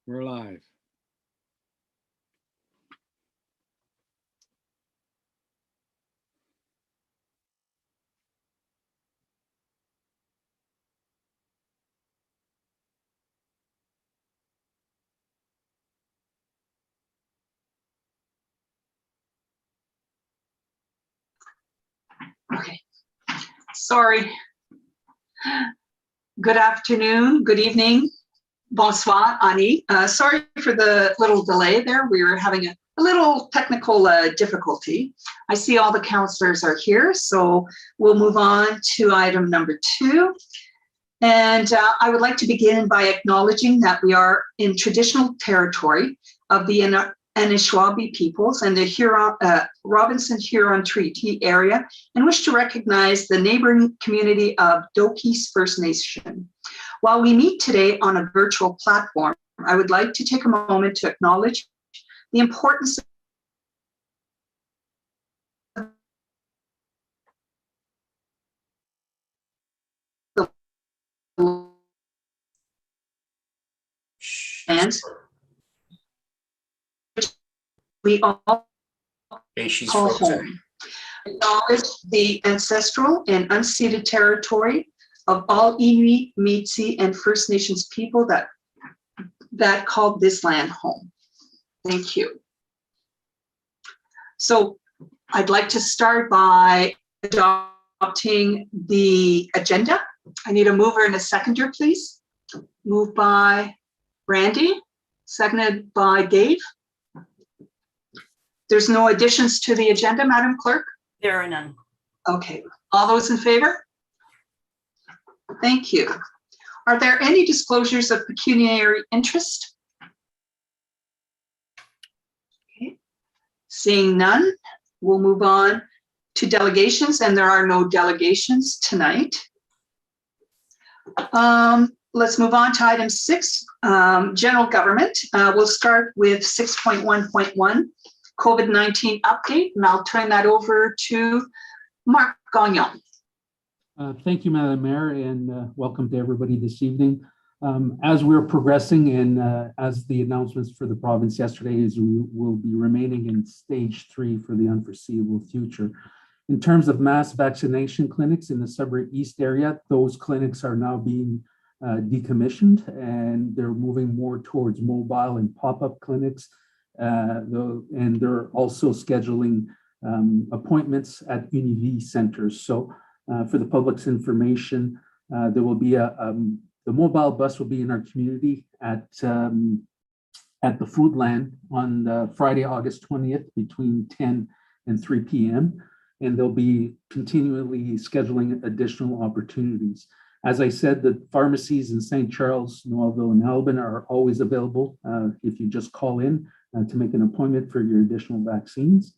We're live. Okay, sorry. Good afternoon, good evening. Bonsoir, Ani. Sorry for the little delay there. We were having a little technical difficulty. I see all the counselors are here, so we'll move on to item number 2. And I would like to begin by acknowledging that we are in traditional territory of the Anishinaabe peoples and the Robinson Huron Treaty area, and wish to recognize the neighboring community of Dokis First Nation. While we meet today on a virtual platform, I would like to take a moment to acknowledge the importance of the lands we all call home. Acknowledge the ancestral and unceded territory of all Inuit, Métis, and First Nations people that called this land home. Thank you. So I'd like to start by adopting the agenda. I need a mover and a seconder, please. Moved by Randy, seconded by Dave. There's no additions to the agenda, Madam Clerk? There are none. Okay, all those in favor? Thank you. Are there any disclosures of pecuniary interest? Okay. Seeing none, we'll move on to delegations, and there are no delegations tonight. Let's move on to item 6, general government. We'll start with 6.1.1. COVID-19 update, and I'll turn that over to Marc Gagnon. Thank you, Madam Mayor, and welcome to everybody this evening. As we're progressing and as the announcements for the province yesterday is, we will be remaining in stage 3 for the unforeseeable future. In terms of mass vaccination clinics in the Sudbury East area, those clinics are now being decommissioned, and they're moving more towards mobile and pop-up clinics. And they're also scheduling appointments at Univ centers. So for the public's information, there will be the mobile bus will be in our community at the Foodland on Friday, August 20th between 10 and 3 p.m. And they'll be continually scheduling additional opportunities. As I said, the pharmacies in St. Charles, Noelville, and Albin are always available if you just call in to make an appointment for your additional vaccines.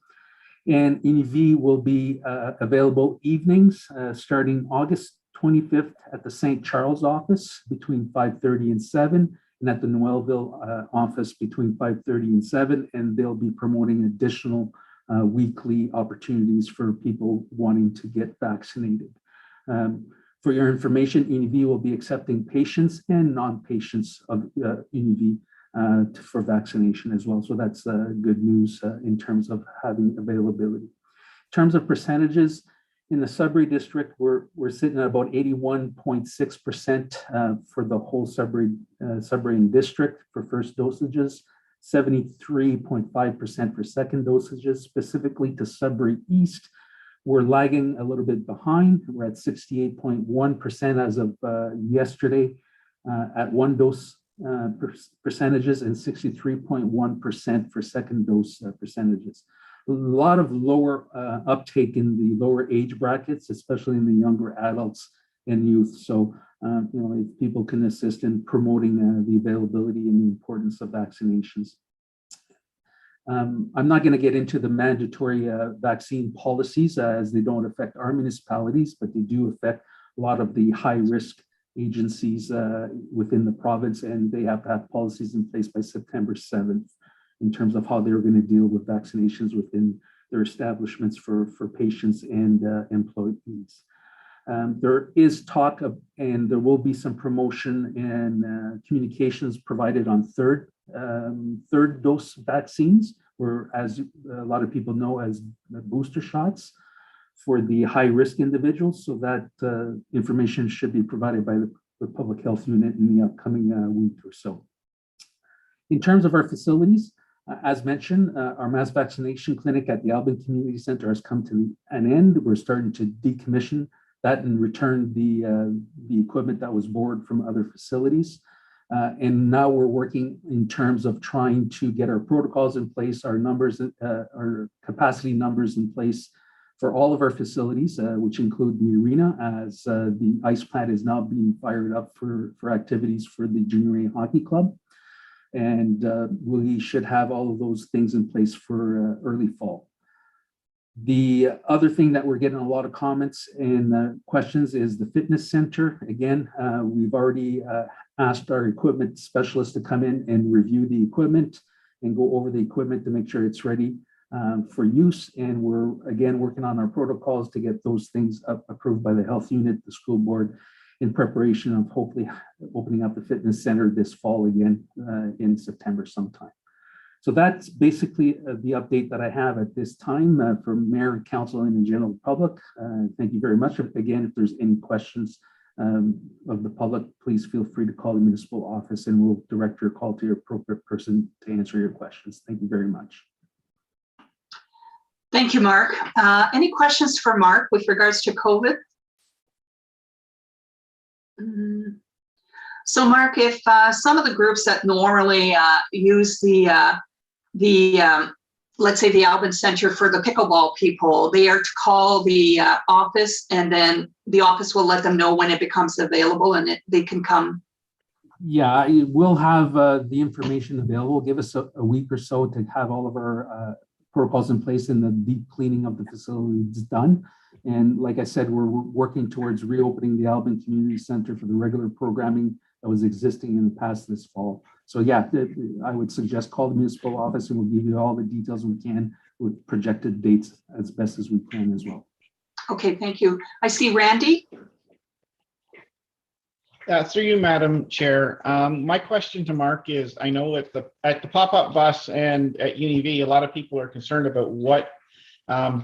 And Univ will be available evenings starting August 25th at the St. Charles office between 5:30 and 7, and at the Noelville office between 5:30 and 7, and they'll be promoting additional weekly opportunities for people wanting to get vaccinated. For your information, Univ will be accepting patients and non-patients of Univ for vaccination as well. So that's good news in terms of having availability. In terms of percentages, in the Sudbury district, we're sitting at about 81.6% for the whole Sudbury district for first dosages, 73.5% for second dosages. Specifically to Sudbury East, we're lagging a little bit behind. We're at 68.1% as of yesterday at one dose percentages, and 63.1% for second dose percentages. A lot of lower uptake in the lower age brackets, especially in the younger adults and youth. So, if people can assist in promoting the availability and the importance of vaccinations. I'm not going to get into the mandatory vaccine policies as they don't affect our municipalities, but they do affect a lot of the high-risk agencies within the province, and they have to have policies in place by September 7th in terms of how they're going to deal with vaccinations within their establishments for patients and employees. There is talk of, and there will be some promotion and communications provided on 3rd third dose vaccines, or as a lot of people know as booster shots for the high-risk individuals. So that information should be provided by the Public Health Unit in the upcoming week or so. In terms of our facilities, as mentioned, our mass vaccination clinic at the Alban Community Center has come to an end. We're starting to decommission that and return the equipment that was borrowed from other facilities. And now we're working in terms of trying to get our protocols in place, our numbers, our capacity numbers in place for all of our facilities, which include the arena, as the ice plant is now being fired up for activities for the Junior A Hockey Club. And we should have all of those things in place for early fall. The other thing that we're getting a lot of comments and questions is the fitness center. Again, we've already asked our equipment specialist to come in and review the equipment and go over the equipment to make sure it's ready for use. And we're, again, working on our protocols to get those things approved by the health unit, the school board, in preparation of hopefully opening up the fitness center this fall again in September sometime. So that's basically the update that I have at this time for Mayor and Council and the general public. Thank you very much. Again, if there's any questions of the public, please feel free to call the municipal office and we'll direct your call to your appropriate person to answer your questions. Thank you very much. Thank you, Mark. Any questions for Mark with regards to COVID? So Mark, if some of the groups that normally use let's say the Alban Center for the pickleball people, they are to call the office and then the office will let them know when it becomes available and they can come. Yeah, we'll have the information available. Give us a week or so to have all of our protocols in place and the deep cleaning of the facilities done. And like I said, we're working towards reopening the Alban Community Center for the regular programming that was existing in the past this fall. So yeah, I would suggest call the municipal office and we'll give you all the details we can with projected dates as best as we can as well. Okay, thank you. I see Randy. Through you, Madam Chair. My question to Mark is, I know at the pop-up bus and at UniV, a lot of people are concerned about what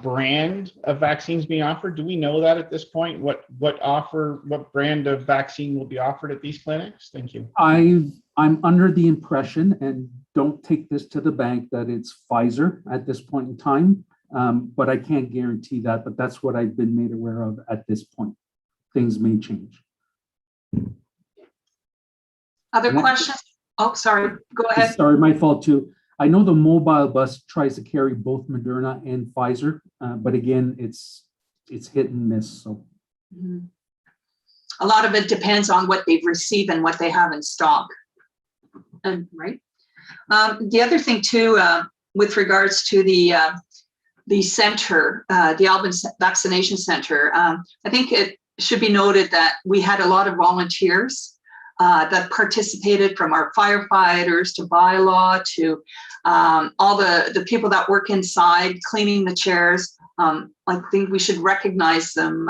brand of vaccines being offered. Do we know that at this point? What brand of vaccine will be offered at these clinics? Thank you. I'm under the impression, and don't take this to the bank, that it's Pfizer at this point in time, but I can't guarantee that, but that's what I've been made aware of at this point. Things may change. Other questions? Oh, sorry, go ahead. Sorry, my fault too. I know the mobile bus tries to carry both Moderna and Pfizer, but again, it's hit and miss. So a lot of it depends on what they've received and what they have in stock. And right. The other thing too, with regards to the center, the Alban Vaccination Center, I think it should be noted that we had a lot of volunteers that participated, from our firefighters to Bylaw to all the people that work inside cleaning the chairs. I think we should recognize them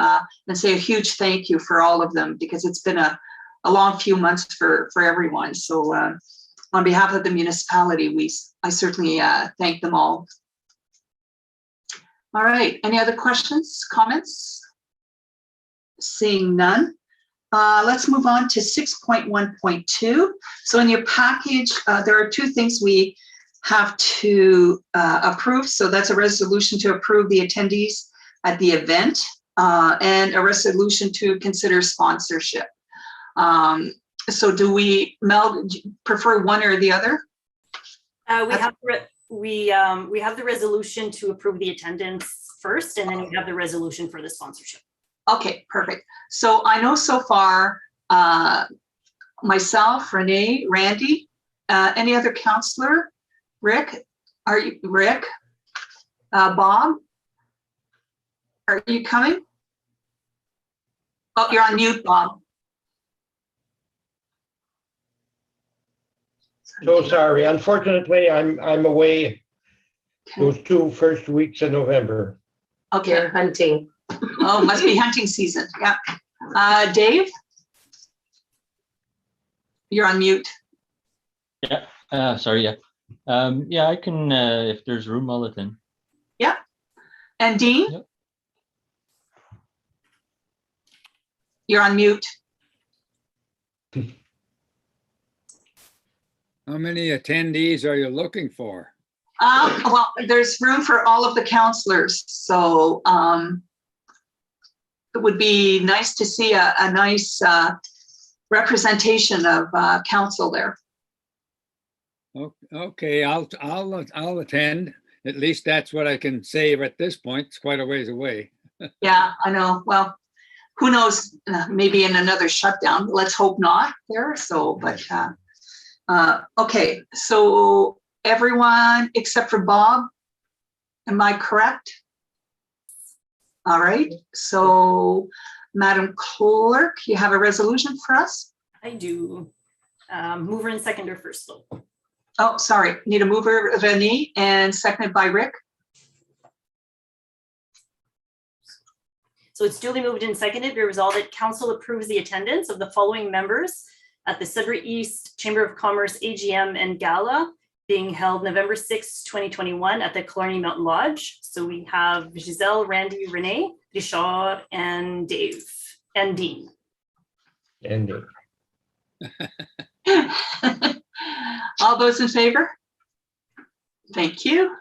and say a huge thank you for all of them, because it's been a long few months for everyone. So on behalf of the municipality, I certainly thank them all. All right, any other questions, comments? Seeing none. Let's move on to 6.1.2. So in your package, there are two things we have to approve. So that's a resolution to approve the attendees at the event and a resolution to consider sponsorship. So do we, Mel, prefer one or the other? We have the resolution to approve the attendance first, and then we have the resolution for the sponsorship. Okay, perfect. So I know so far, myself, Renee, Randy, any other counselor? Rick, are you, Rick? Bob, are you coming? Oh, you're on mute, Bob. So sorry. Unfortunately, I'm away Okay. those 2 first weeks of November. Okay. Hunting. Oh, must be hunting season. Yeah. Dave, you're on mute. Yeah, Sorry, yeah. Yeah, I can, if there's room, I'll attend. And Dean? Yep. You're on mute. How many attendees are you looking for? Well, there's room for all of the counselors, so it would be nice to see a nice representation of council there. Okay, I'll attend. At least that's what I can say at this point. It's quite a ways away. Yeah, I know. Well, who knows? Maybe in another shutdown. Let's hope not there. So, but okay. So everyone except for Bob, am I correct? All right. So, Madam Clerk, you have a resolution for us? I do. Mover and seconder first, though. Oh, sorry. Need a mover, Renee, and seconded by Rick. So it's duly moved and seconded. Be resolved that council approves the attendance of the following members at the Sudbury East Chamber of Commerce AGM and Gala being held November 6, 2021 at the Killarney Mountain Lodge. So we have Giselle, Randy, Renee, Richard, and Dave, and Dean. Indeed. All those in favor? Thank you.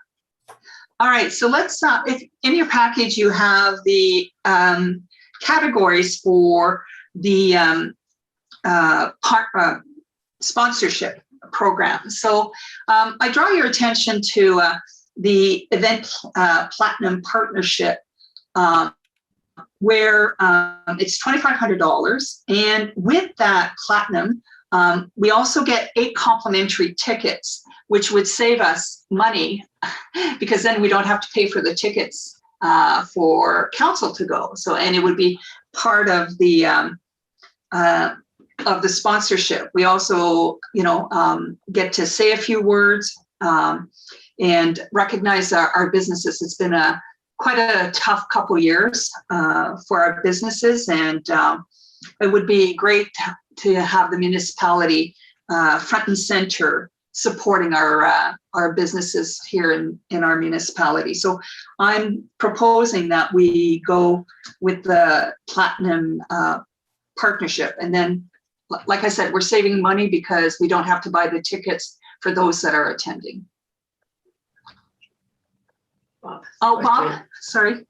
All right, so let's, if in your package you have the categories for the sponsorship program. So I draw your attention to the event platinum partnership where it's $2,500. And with that platinum, we also get 8 complimentary tickets, which would save us money because then we don't have to pay for the tickets for council to go. So, and it would be part of the sponsorship. We also, get to say a few words and recognize our businesses. It's been quite a tough couple years for our businesses, and it would be great to have the municipality front and center supporting our businesses here in our municipality. So I'm proposing that we go with the platinum partnership. And then, like I said, we're saving money because we don't have to buy the tickets for those that are attending. Oh, Bob, sorry.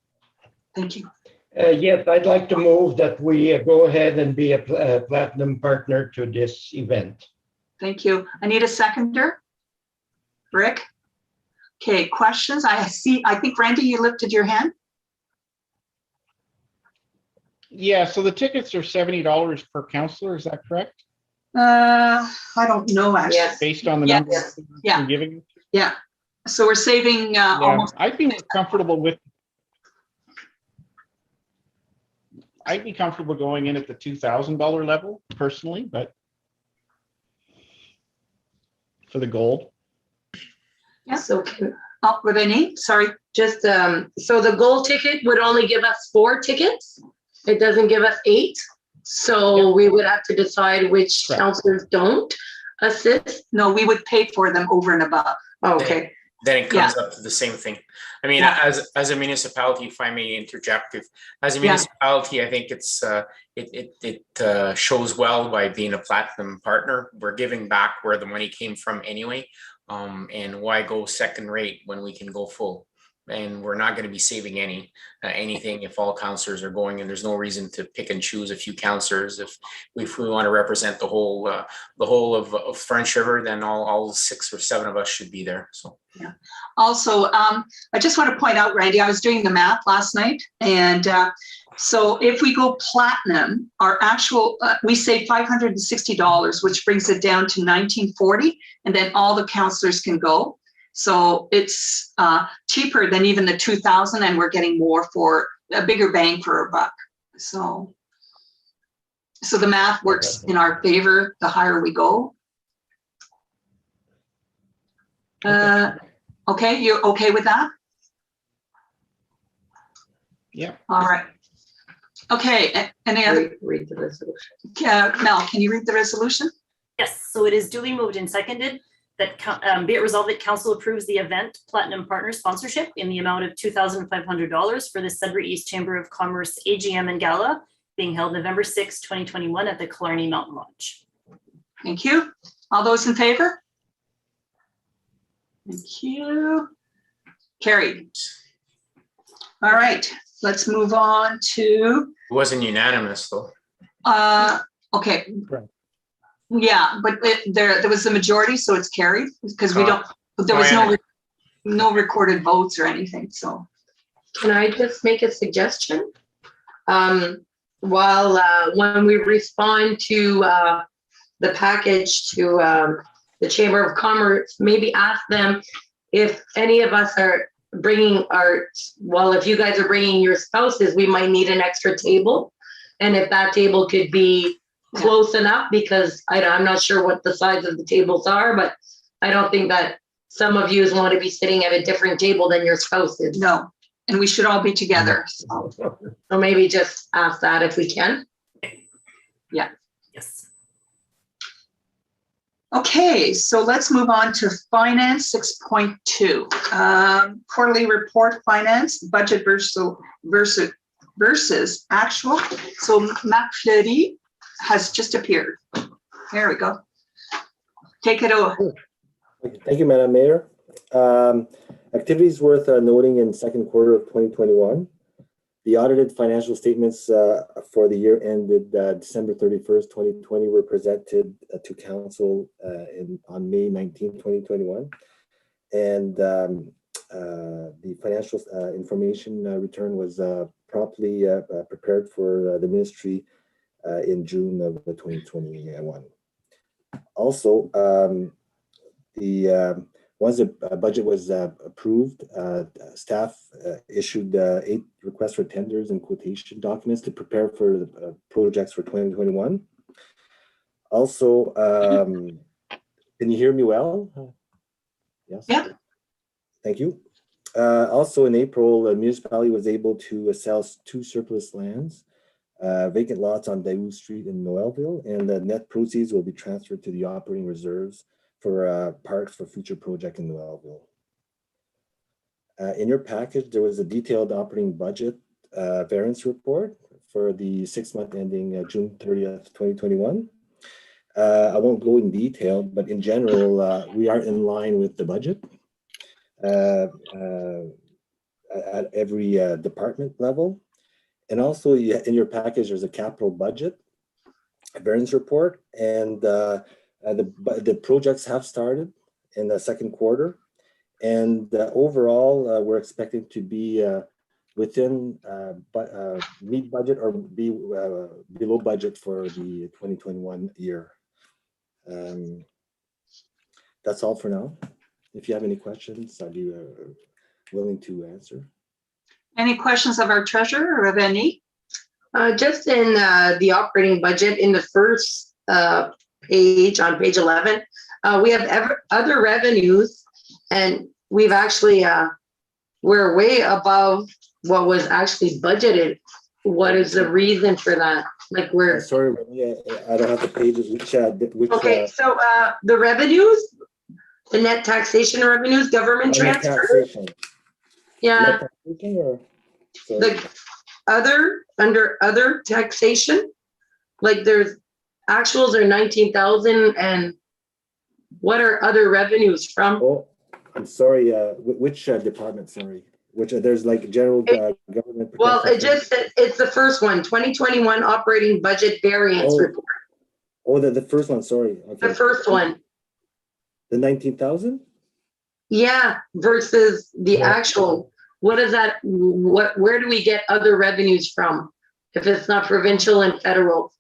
Thank you. Yes, I'd like to move that we go ahead and be a platinum partner to this event. Thank you. I need a seconder. Rick? Okay, questions? I think Randy, you lifted your hand. Yeah, so the tickets are $70 per counselor, is that correct? I don't know, actually. Yes. Based on the Yes. numbers Yeah. you're giving? Yeah. So we're saving Yeah, almost. I'd be comfortable going in at the $2,000 level personally, but for the gold. Yeah. So Oh, Renee, sorry. just, so the gold ticket would only give us 4 tickets. It doesn't give us 8. So Yep. we would have to decide which Correct. counselors don't assist. No, we would pay for them over and above. Okay. Then it comes up to the same thing. I mean, Yeah. as a municipality, if I may interject, as a Yeah. municipality, I think it shows well by being a platinum partner. We're giving back where the money came from anyway. And why go second rate when we can go full? And we're not going to be saving anything if all counselors are going, and there's no reason to pick and choose a few counselors. If we want to represent the whole of French River, then all 6 or 7 of us should be there. So Yeah. Also, I just want to point out, Randy, I was doing the math last night, and so if we go platinum, our actual we save $560, which brings it down to $1,940, and then all the counselors can go. So it's cheaper than even the 2,000, and we're getting more for a bigger bang for our buck. So the math works in our favor the higher we go. Okay, you're okay with that? Yeah. All right. Okay, any other? Read the resolution. Mel, can you read the resolution? Yes, so it is duly moved and seconded Be it resolved that council approves the event Platinum Partner sponsorship in the amount of $2,500 for the Sudbury East Chamber of Commerce AGM and Gala being held November 6, 2021 at the Killarney Mountain Lodge. Thank you. All those in favor? Thank you. Carried. All right, let's move on to, It wasn't unanimous though. okay. Right. Yeah, but there was a majority, so it's carried because we don't, there was no recorded votes or anything, so. Can I just make a suggestion? When we respond to the package to the Chamber of Commerce, maybe ask them if any of us are bringing if you guys are bringing your spouses, we might need an extra table. And if that table could be close enough, because I'm not sure what the size of the tables are, but I don't think that some of you want to be sitting at a different table than your spouses. No, and we should all be together. So. So maybe just ask that if we can. Yeah. Yes. Okay, so let's move on to Finance 6.2. Quarterly report, finance, budget versus actual. So Marc Fleury has just appeared. There we go. Take it over. Thank you, Madam Mayor. Activities worth noting in second quarter of 2021. The audited financial statements for the year ended December 31st, 2020 were presented to council on May 19, 2021. And the financial information return was promptly prepared for the ministry in June of 2021. Also, once the budget was approved, staff issued 8 requests for tenders and quotation documents to prepare for the projects for 2021. Also, can you hear me well? Yes. Yeah. Thank you. Also in April, the municipality was able to sell 2 surplus lands, vacant lots on Daewoo Street in Noelville, and the net proceeds will be transferred to the operating reserves for parks for future project in Noelville. In your package, there was a detailed operating budget variance report for the 6-month ending June 30th, 2021. I won't go in detail, but in general, we are in line with the budget at every department level. And also in your package, there's a capital budget variance report, and the projects have started in the second quarter, and overall we're expecting to be within meet budget or be below budget for the 2021 year. That's all for now. If you have any questions, I'd be willing to answer. Any questions of our treasurer or of any? Just in the operating budget in the first page, on page 11, we have other revenues, and we've actually we're way above what was actually budgeted. What is the reason for that? Like we're sorry, I don't have the pages. Which okay, so the revenues, the net taxation revenues, government transfer. Yeah. Net taxation or, the other, under other taxation, like there's actuals are 19,000, and what are other revenues from? Oh, I'm sorry. Which department? Sorry. Which there's like general government. Well, it's the first one, 2021 operating budget variance report. Oh, the first one. Sorry. Okay. The first one. The 19,000. Yeah, versus the actual. What is that? Where do we get other revenues from? If it's not provincial and federal.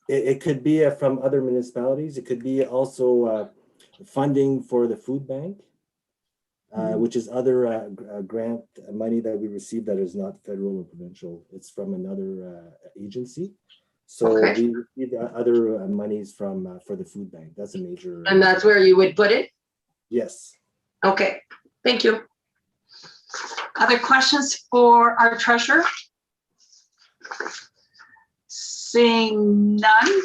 It could be from other municipalities. It could be also funding for the food bank, which is other grant money that we receive that is not federal or provincial. It's from another agency. So we receive other monies from for the food bank. That's a major. And that's where you would put it? Yes. Okay, thank you. Other questions for our treasurer? Seeing none,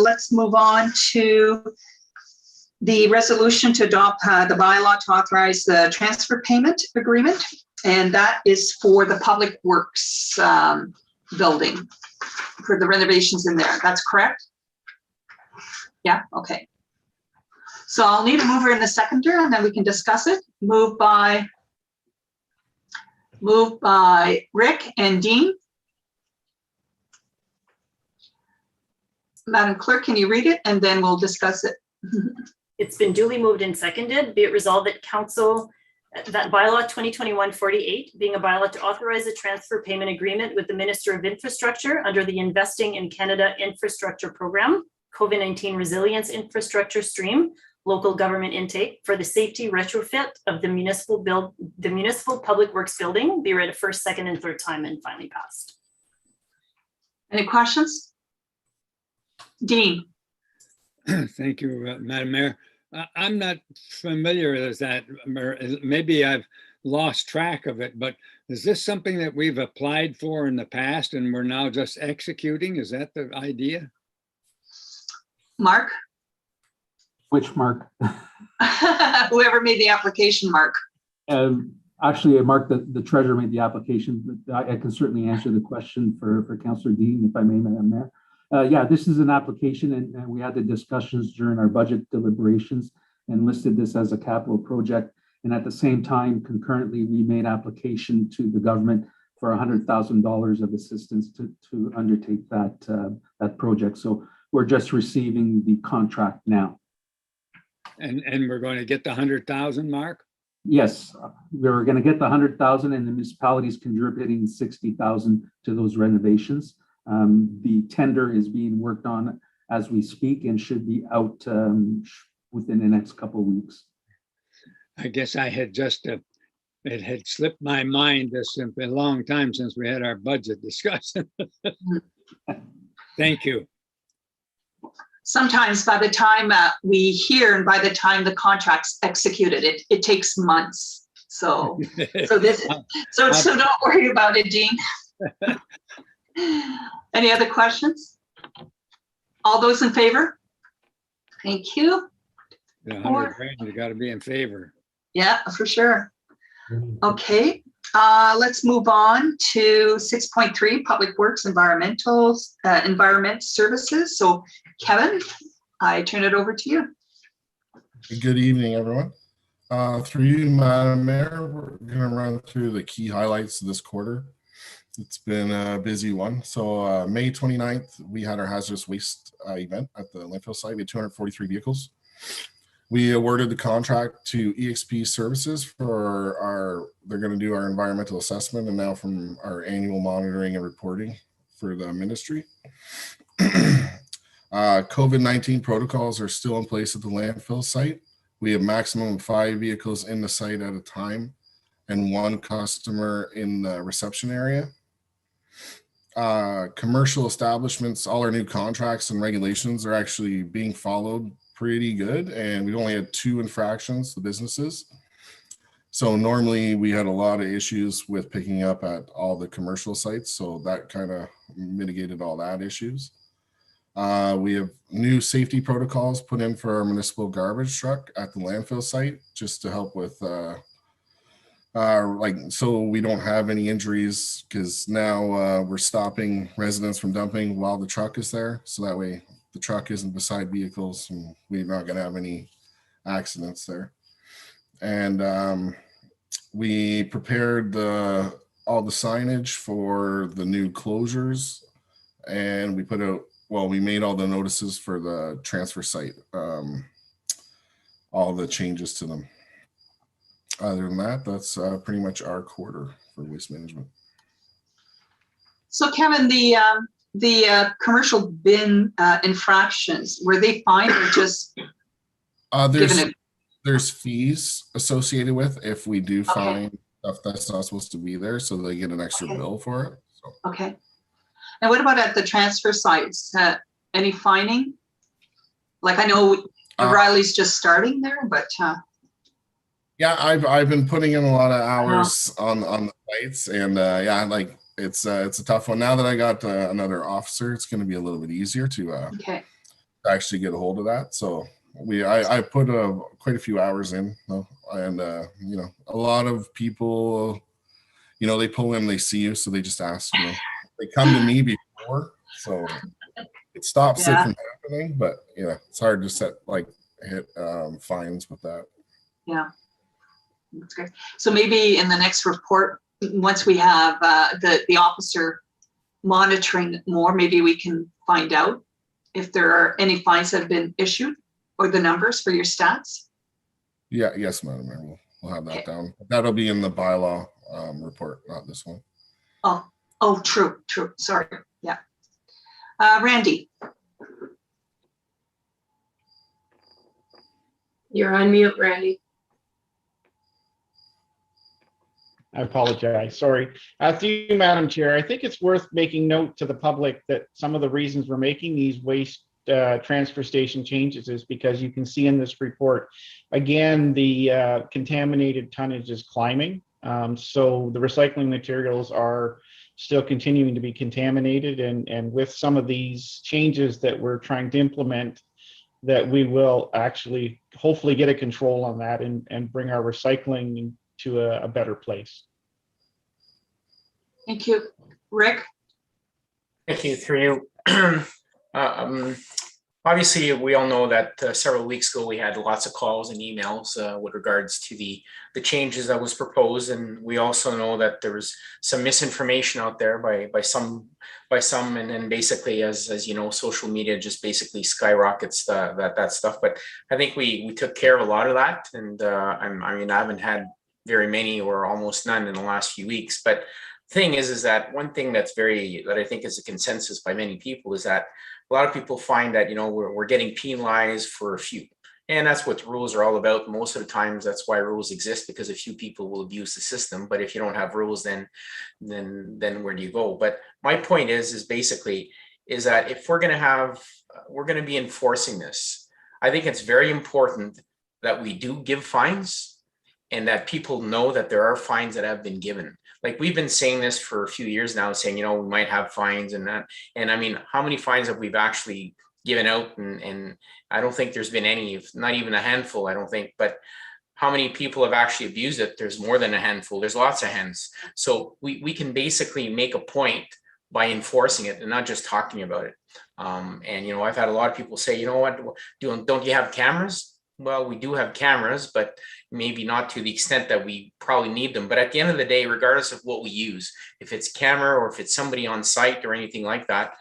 let's move on to the resolution to adopt the bylaw to authorize the transfer payment agreement, and that is for the Public Works building, for the renovations in there. That's correct? Yeah, okay. So I'll need a mover and a seconder, and then we can discuss it. Moved by Rick and Dean. Madam Clerk, can you read it, and then we'll discuss it? It's been duly moved and seconded. Be it resolved that council, that bylaw 2021-48, being a bylaw to authorize a transfer payment agreement with the Minister of Infrastructure under the Investing in Canada Infrastructure Program, COVID-19 Resilience Infrastructure Stream, Local Government Intake for the safety retrofit of the municipal public works building, be read a first, second, and third time and finally passed. Any questions? Dean. Thank you, Madam Mayor. I'm not familiar with that. Maybe I've lost track of it, but is this something that we've applied for in the past and we're now just executing? Is that the idea? Mark? Which Mark? Whoever made the application, Mark. Actually, Mark, the treasurer made the application, but I can certainly answer the question for Councillor Dean, if I may, Madam Mayor. Yeah, this is an application, and we had the discussions during our budget deliberations and listed this as a capital project. And at the same time, concurrently, we made application to the government for $100,000 of assistance to undertake that project. So we're just receiving the contract now. And we're going to get the 100,000, Mark? Yes, we're going to get the 100,000, and the municipalities contributing 60,000 to those renovations. The tender is being worked on as we speak and should be out within the next couple of weeks. I guess I had it had slipped my mind. It's been a long time since we had our budget discussion. Thank you. Sometimes by the time we hear and by the time the contract's executed, it takes months. So don't worry about it, Dean. Any other questions? All those in favor? Thank you. The 100 grand, you got to be in favor. Yeah, for sure. Okay, let's move on to 6.3, Public Works Environment Services. So Kevin, I turn it over to you. Good evening, everyone. Through you, Madam Mayor, we're going to run through the key highlights of this quarter. It's been a busy one. So May 29th, we had our hazardous waste event at the landfill site. We had 243 vehicles. We awarded the contract to EXP Services for they're going to do our environmental assessment and now from our annual monitoring and reporting for the ministry. COVID-19 protocols are still in place at the landfill site. We have maximum of 5 vehicles in the site at a time and 1 customer in the reception area. Commercial establishments, all our new contracts and regulations are actually being followed pretty good, and we only had 2 infractions to businesses. So normally we had a lot of issues with picking up at all the commercial sites, so that kind of mitigated all that issues. We have new safety protocols put in for our municipal garbage truck at the landfill site just to help with so we don't have any injuries, because now we're stopping residents from dumping while the truck is there, so that way the truck isn't beside vehicles and we're not going to have any accidents there. And we prepared all the signage for the new closures, and we put out, we made all the notices for the transfer site, all the changes to them. Other than that, that's pretty much our quarter for waste management. So Kevin, the commercial bin infractions, were they fined or just there's fees associated with if we do find stuff that's not supposed to be there, so they get an extra bill for it. So. Okay. And what about at the transfer sites? Any fining? Like I know Riley's just starting there, but yeah, I've been putting in a lot of hours on the sites, and it's a tough one. Now that I got another officer, it's going to be a little bit easier to actually get a hold of that. So I put quite a few hours in, though, and you know, a lot of people, you know, they pull in, they see you, so they just ask, you know, they come to me before, so it stops it Yeah. from happening. But you know, it's hard to hit fines with that. Yeah, that's great. So maybe in the next report, once we have the officer monitoring more, maybe we can find out if there are any fines that have been issued or the numbers for your stats. Yeah, yes, Madam Mayor, we'll have that Okay. down. That'll be in the bylaw report, not this one. Oh, true. Sorry. Yeah. Randy. You're on mute, Randy. I apologize. Sorry. Through you, Madam Chair, I think it's worth making note to the public that some of the reasons we're making these waste transfer station changes is because you can see in this report, again, the contaminated tonnage is climbing. So the recycling materials are still continuing to be contaminated, and with some of these changes that we're trying to implement, that we will actually hopefully get a control on that and bring our recycling to a better place. Thank you. Rick? Thank you. Through you. Obviously, we all know that several weeks ago we had lots of calls and emails with regards to the changes that was proposed, and we also know that there was some misinformation out there by some, and then basically, as you know, social media just basically skyrockets that stuff. But I think we took care of a lot of that, and I mean, I haven't had very many or almost none in the last few weeks. But thing is that one thing that I think is a consensus by many people is that a lot of people find that, you know, we're getting penalized for a few, and that's what rules are all about. Most of the times, that's why rules exist, because a few people will abuse the system. But if you don't have rules, then where do you go? But my point is basically that if we're going to be enforcing this, I think it's very important that we do give fines, and that people know that there are fines that have been given. Like, we've been saying this for a few years now, saying, you know, we might have fines and that. And I mean, how many fines have we actually given out? And I don't think there's been any, if not even a handful, I don't think. But how many people have actually abused it? There's more than a handful. There's lots of hands. So we can basically make a point by enforcing it and not just talking about it. And, you know, I've had a lot of people say, you know what, don't you have cameras? Well, we do have cameras, but maybe not to the extent that we probably need them. But at the end of the day, regardless of what we use, if it's camera or if it's somebody on site or anything like that,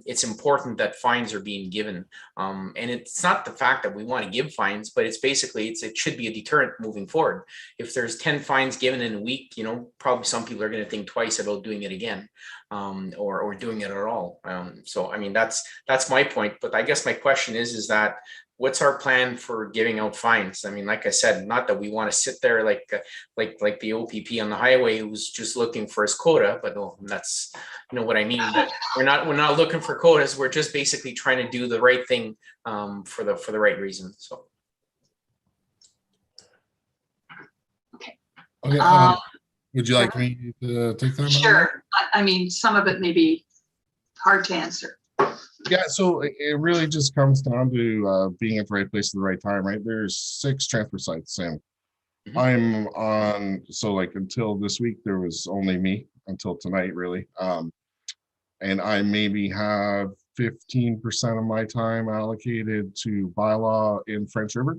it's important that fines are being given. And it's not the fact that we want to give fines, but it's basically, it should be a deterrent moving forward. If there's 10 fines given in a week, you know, probably some people are going to think twice about doing it again, or doing it at all. So, I mean, that's my point. But I guess my question is that, what's our plan for giving out fines? I mean, like I said, not that we want to sit there like the OPP on the highway who's just looking for his quota, but that's, you know what I mean. But we're not looking for quotas. We're just basically trying to do the right thing for the right reason. So. Okay. Okay. Would you like me to take that? Sure. I mean, some of it may be hard to answer. Yeah, so it really just comes down to being at the right place at the right time, right? There's 6 transfer sites, and I'm on, so like until this week, there was only me until tonight, really. And I maybe have 15% of my time allocated to bylaw in French River,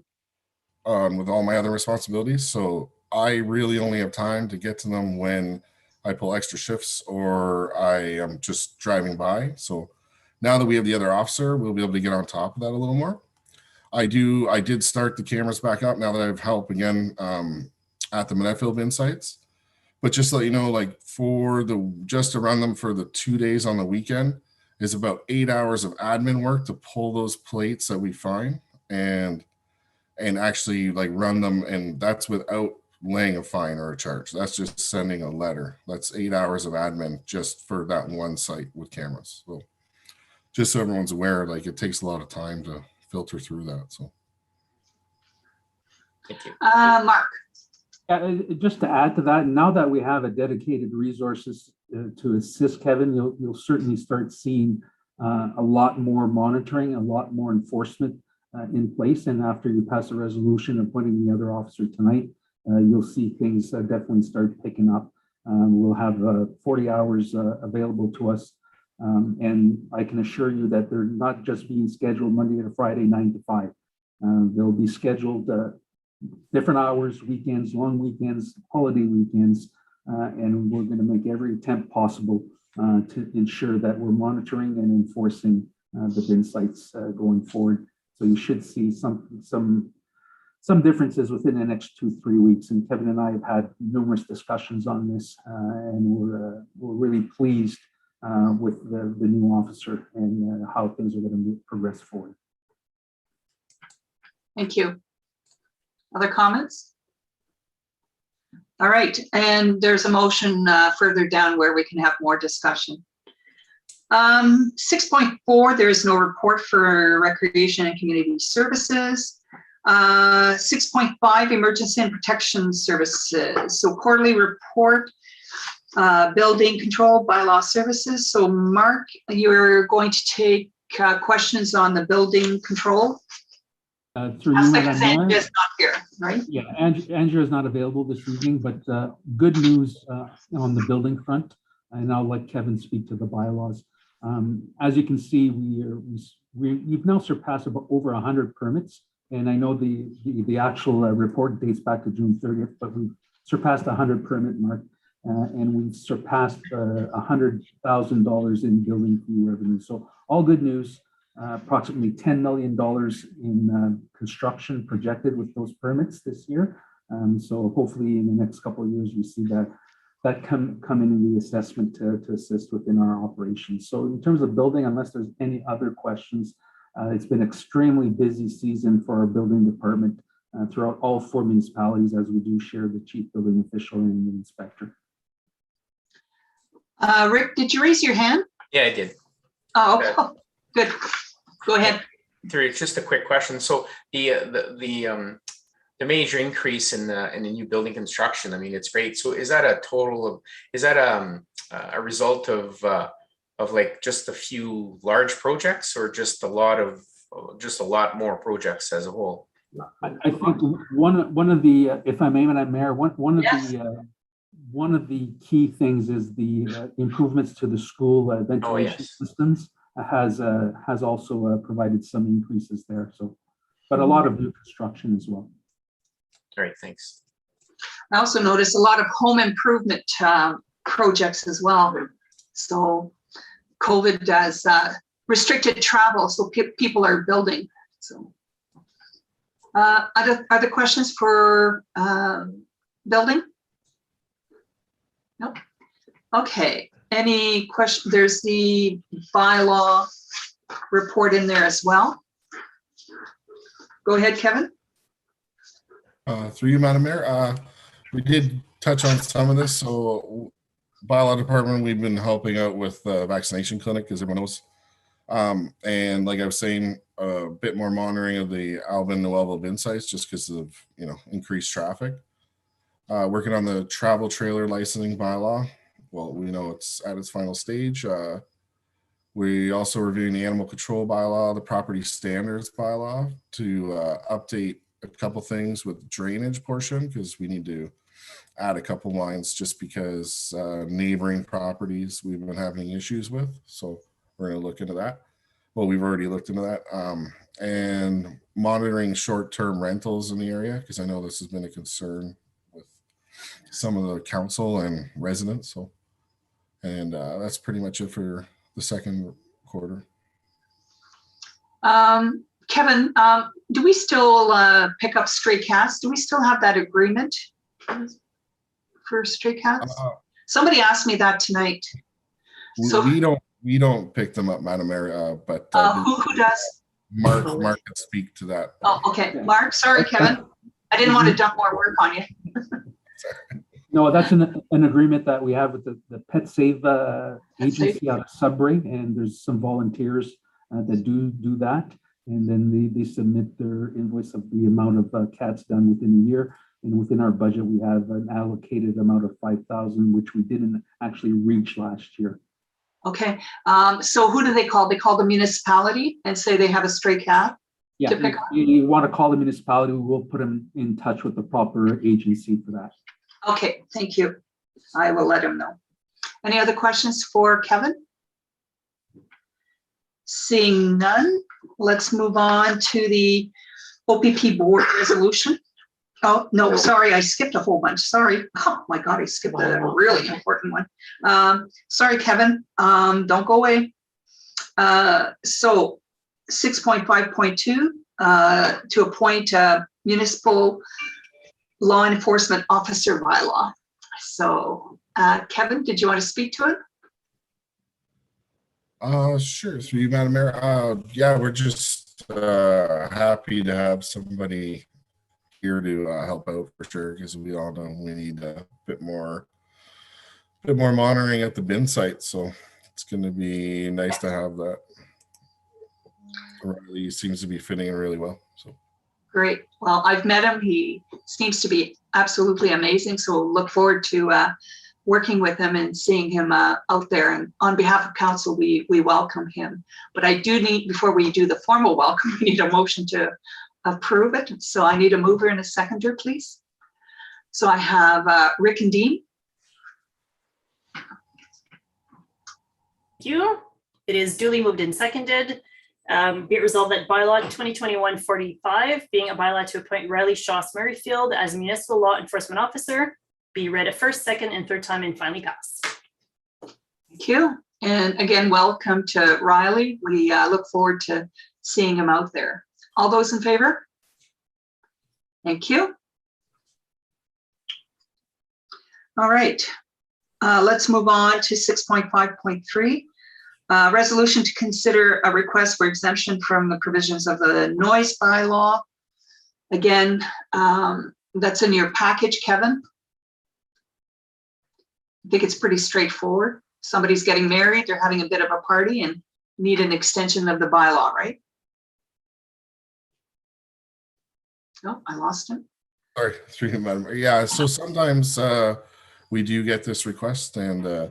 with all my other responsibilities. So I really only have time to get to them when I pull extra shifts or I am just driving by. So now that we have the other officer, we'll be able to get on top of that a little more. I did start the cameras back up now that I have help again at the Manetfield bin sites. But just to let you know, like just to run them for the 2 days on the weekend is about 8 hours of admin work to pull those plates that we find and actually like run them, and that's without laying a fine or a charge. That's just sending a letter. That's 8 hours of admin just for that one site with cameras. So just so everyone's aware, like it takes a lot of time to filter through that. So Thank you. Mark. Just to add to that, now that we have a dedicated resources to assist Kevin, you'll certainly start seeing a lot more monitoring, a lot more enforcement in place. And after you pass a resolution appointing the other officer tonight, you'll see things definitely start picking up. We'll have 40 hours available to us. And I can assure you that they're not just being scheduled Monday to Friday, 9 to 5. They'll be scheduled different hours, weekends, long weekends, holiday weekends, and we're going to make every attempt possible to ensure that we're monitoring and enforcing the bin sites going forward. So you should see some differences within the next 2-3 weeks. And Kevin and I have had numerous discussions on this, and we're really pleased with the new officer and how things are going to progress forward. Thank you. Other comments? All right, and there's a motion further down where we can have more discussion. 6.4, there is no report for Recreation and Community Services. 6.5, Emergency and Protection Services. So quarterly report, building control, bylaw services. So Mark, you're going to take questions on the building control. Through you, Madam Mayor. Andrea's not here, right? Yeah, Andrea is not available this evening, but good news on the building front, and I'll let Kevin speak to the bylaws. As you can see, we've now surpassed over 100 permits, and I know the actual report dates back to June 30th, but we've surpassed the 100 permit mark, and we've surpassed $100,000 in building fee revenue. So all good news. Approximately $10 million in construction projected with those permits this year. So hopefully in the next couple of years, we see that come in the assessment to assist within our operations. So in terms of building, unless there's any other questions, it's been extremely busy season for our building department throughout all 4 municipalities, as we do share the chief building official and the inspector. Rick, did you raise your hand? Yeah, I did. Oh, okay. Good. Go ahead. It's just a quick question. So the major increase in the new building construction, I mean, it's great. So is that a total of, is that a result of like just a few large projects, or just a lot more projects as a whole? I think one of the, if I may, Madam Mayor, one of the key things is the improvements to the school ventilation systems has also provided some increases there. So, but a lot of new construction as well. Great, thanks. I also noticed a lot of home improvement projects as well. So COVID has restricted travel, so people are building. So other questions for building? Nope. Okay. Any question? There's the bylaw report in there as well. Go ahead, Kevin. Through you, Madam Mayor. We did touch on some of this. So bylaw department, we've been helping out with the vaccination clinic, as everyone knows. And like I was saying, a bit more monitoring of the Alvin Noelville bin sites just because of, increased traffic. Working on the travel trailer licensing bylaw. Well, we know it's at its final stage. We also reviewing the animal control bylaw, the property standards bylaw to update a couple things with drainage portion, because we need to add a couple lines just because neighboring properties we've been having issues with. So we're going to look into that. Well, we've already looked into that. And monitoring short-term rentals in the area, because I know this has been a concern with some of the council and residents. So, and that's pretty much it for the second quarter. Kevin, do we still pick up stray cats? Do we still have that agreement for stray cats? Somebody asked me that tonight. So we don't pick them up, Madam Mayor, but who does? Mark can speak to that. Oh, okay. Mark, sorry, Kevin. I didn't want to dump more work on you. No, that's an agreement that we have with the Pet Save agency out of Sudbury, and there's some volunteers that do that, and then they submit their invoice of the amount of cats done within a year. And within our budget, we have an allocated amount of $5,000, which we didn't actually reach last year. Okay. So who do they call? They call the municipality and say they have a stray cat? Yeah, to pick if up? you want to call the municipality, we'll put them in touch with the proper agency for that. Okay, thank you. I will let him know. Any other questions for Kevin? Seeing none, let's move on to the OPP board resolution. Oh, no, sorry, I skipped a whole bunch. Sorry. Oh my God, I skipped a really important one. Sorry, Kevin. Don't go away. So 6.5.2 to appoint a municipal law enforcement officer bylaw. So Kevin, did you want to speak to it? Sure. Through you, Madam Mayor. Yeah, we're just happy to have somebody here to help out for sure, because we all know we need a bit more monitoring at the bin site. So it's going to be nice to have that. Really seems to be fitting in really well. So Great. Well, I've met him. He seems to be absolutely amazing. So look forward to working with him and seeing him out there. And on behalf of council, we welcome him. But I do need, before we do the formal welcome, we need a motion to approve it. So I need a mover and a seconder, please. So I have Rick and Dean. Thank you. It is duly moved and seconded. Be it resolved that bylaw 2021-45, being a bylaw to appoint Riley Shaw Murrayfield as municipal law enforcement officer, be read at first, second, and third time and finally pass. Thank you. And again, welcome to Riley. We look forward to seeing him out there. All those in favor? Thank you. All right. Let's move on to 6.5.3. Resolution to consider a request for exemption from the provisions of the noise bylaw. Again, that's in your package, Kevin. I think it's pretty straightforward. Somebody's getting married, they're having a bit of a party and need an extension of the bylaw, right? Oh, I lost him. sorry, through you, Madam Mayor. Yeah. So sometimes we do get this request, and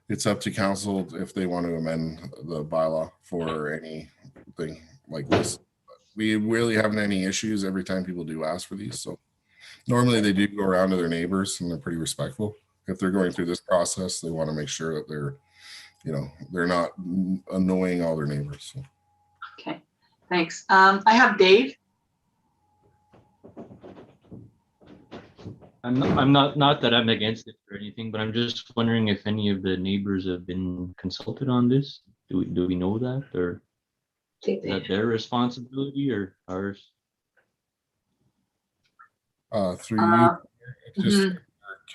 it's up to council if they want to amend the bylaw for anything like this. We really haven't any issues every time people do ask for these. So normally they do go around to their neighbors and they're pretty respectful. If they're going through this process, they want to make sure that they're not annoying all their neighbors. So. Okay, thanks. I have Dave. I'm not that I'm against it or anything, but I'm just wondering if any of the neighbors have been consulted on this. Do we know that, or is that their responsibility or ours? Through you, just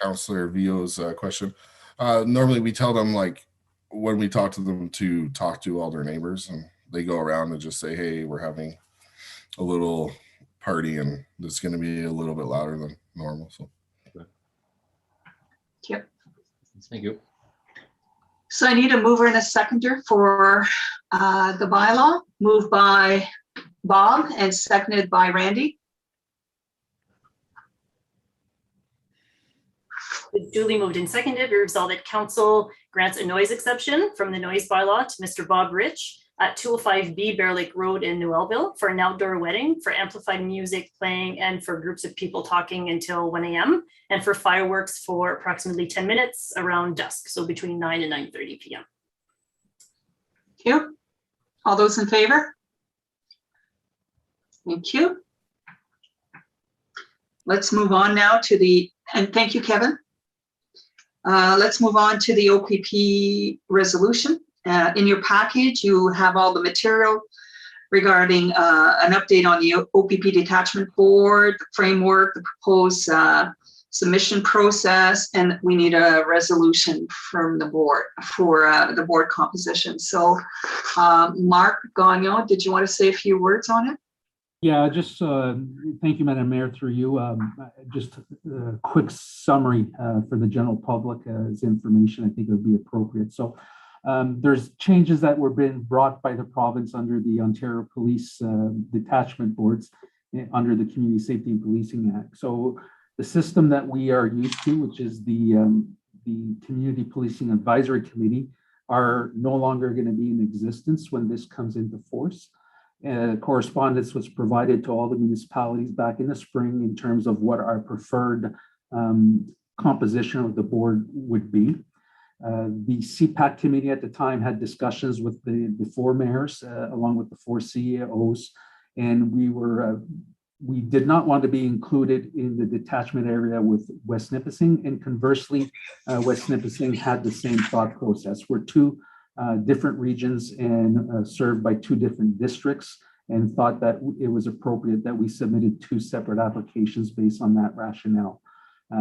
Councillor Vio's question. Normally we tell them, like, when we talk to them, to talk to all their neighbors, and they go around and just say, hey, we're having a little party and it's going to be a little bit louder than normal. So Yep. Thank you. So I need a mover and a seconder for the bylaw. Moved by Bob and seconded by Randy. Duly moved and seconded. Be resolved that council grants a noise exception from the noise bylaw to Mr. Bob Rich at 205B Bear Lake Road in Newellville for an outdoor wedding, for amplified music playing and for groups of people talking until 1 a.m. and for fireworks for approximately 10 minutes around dusk, so between 9 and 9:30 p.m. Thank you. All those in favor? Thank you. Let's move on now to and thank you, Kevin. Let's move on to the OPP resolution. In your package, you have all the material regarding an update on the OPP detachment board, the framework, the proposed submission process, and we need a resolution from the board for the board composition. So Mark Gagnon, did you want to say a few words on it? Yeah, just thank you, Madam Mayor, through you. Just a quick summary for the general public as information, I think it would be appropriate. So there's changes that were being brought by the province under the Ontario Police Detachment Boards under the Community Safety and Policing Act. So the system that we are used to, which is the Community Policing Advisory Committee, are no longer going to be in existence when this comes into force. Correspondence was provided to all the municipalities back in the spring in terms of what our preferred composition of the board would be. The CPAC committee at the time had discussions with the four mayors, along with the four CEOs, and we did not want to be included in the detachment area with West Nipissing, and conversely, West Nipissing had the same thought process. We're two different regions and served by two different districts, and thought that it was appropriate that we submitted two separate applications based on that rationale.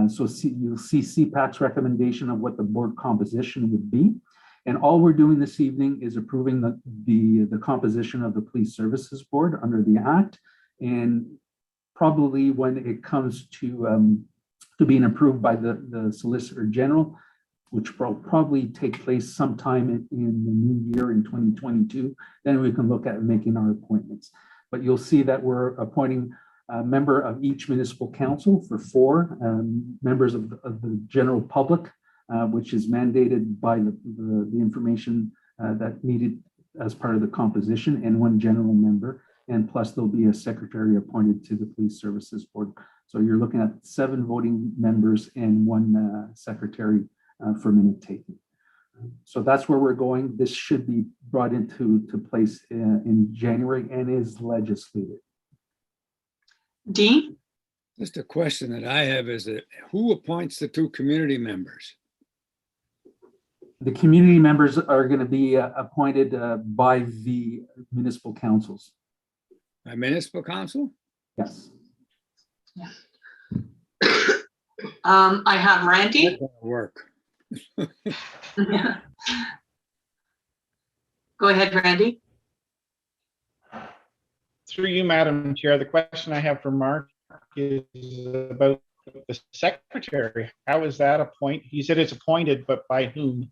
So you'll see CPAC's recommendation of what the board composition would be. And all we're doing this evening is approving the composition of the Police Services Board under the Act. And probably when it comes to being approved by the Solicitor General, which will probably take place sometime in the new year in 2022, then we can look at making our appointments. But you'll see that we're appointing a member of each municipal council for four members of the general public, which is mandated by the information that needed as part of the composition, and one general member, and plus there'll be a secretary appointed to the Police Services Board. So you're looking at 7 voting members and one secretary for minute taking. So that's where we're going. This should be brought into place in January and is legislated. Dean? Just a question that I have is that who appoints the 2 community members? The community members are going to be appointed by the municipal councils. By municipal council? Yes. I have Randy. That won't work. Go ahead, Randy. Through you, Madam Chair, the question I have for Mark is about the secretary. How is that appointed? He said it's appointed, but by whom?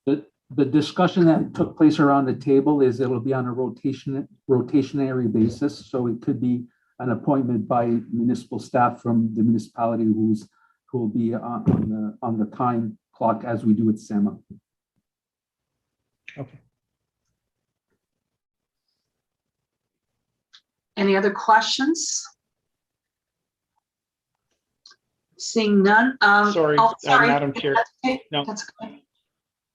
The discussion that took place around the table is it'll be on a rotationary basis. So it could be an appointment by municipal staff from the municipality who will be on the time clock as we do at SEMA. Okay. Any other questions? Seeing none. Sorry, sorry. Madam Chair. That's okay. No. That's okay.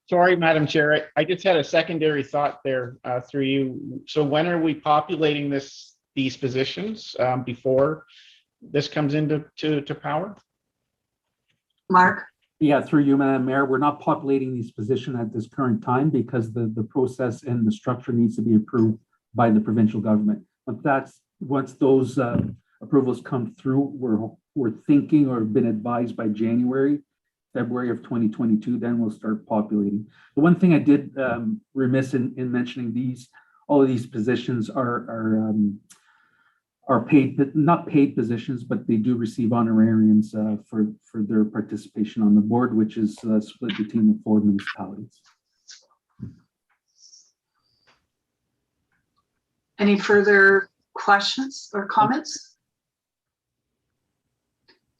Sorry, Madam Chair. I just had a secondary thought there through you. So when are we populating these positions before this comes into power? Mark? Yeah, through you, Madam Mayor, we're not populating these positions at this current time because the process and the structure needs to be approved by the provincial government. But once those approvals come through, we're thinking or been advised by February of 2022, then we'll start populating. The one thing I did remiss in mentioning all of these positions are paid, not paid positions, but they do receive honorariums for their participation on the board, which is split between the 4 municipalities. Any further questions or comments?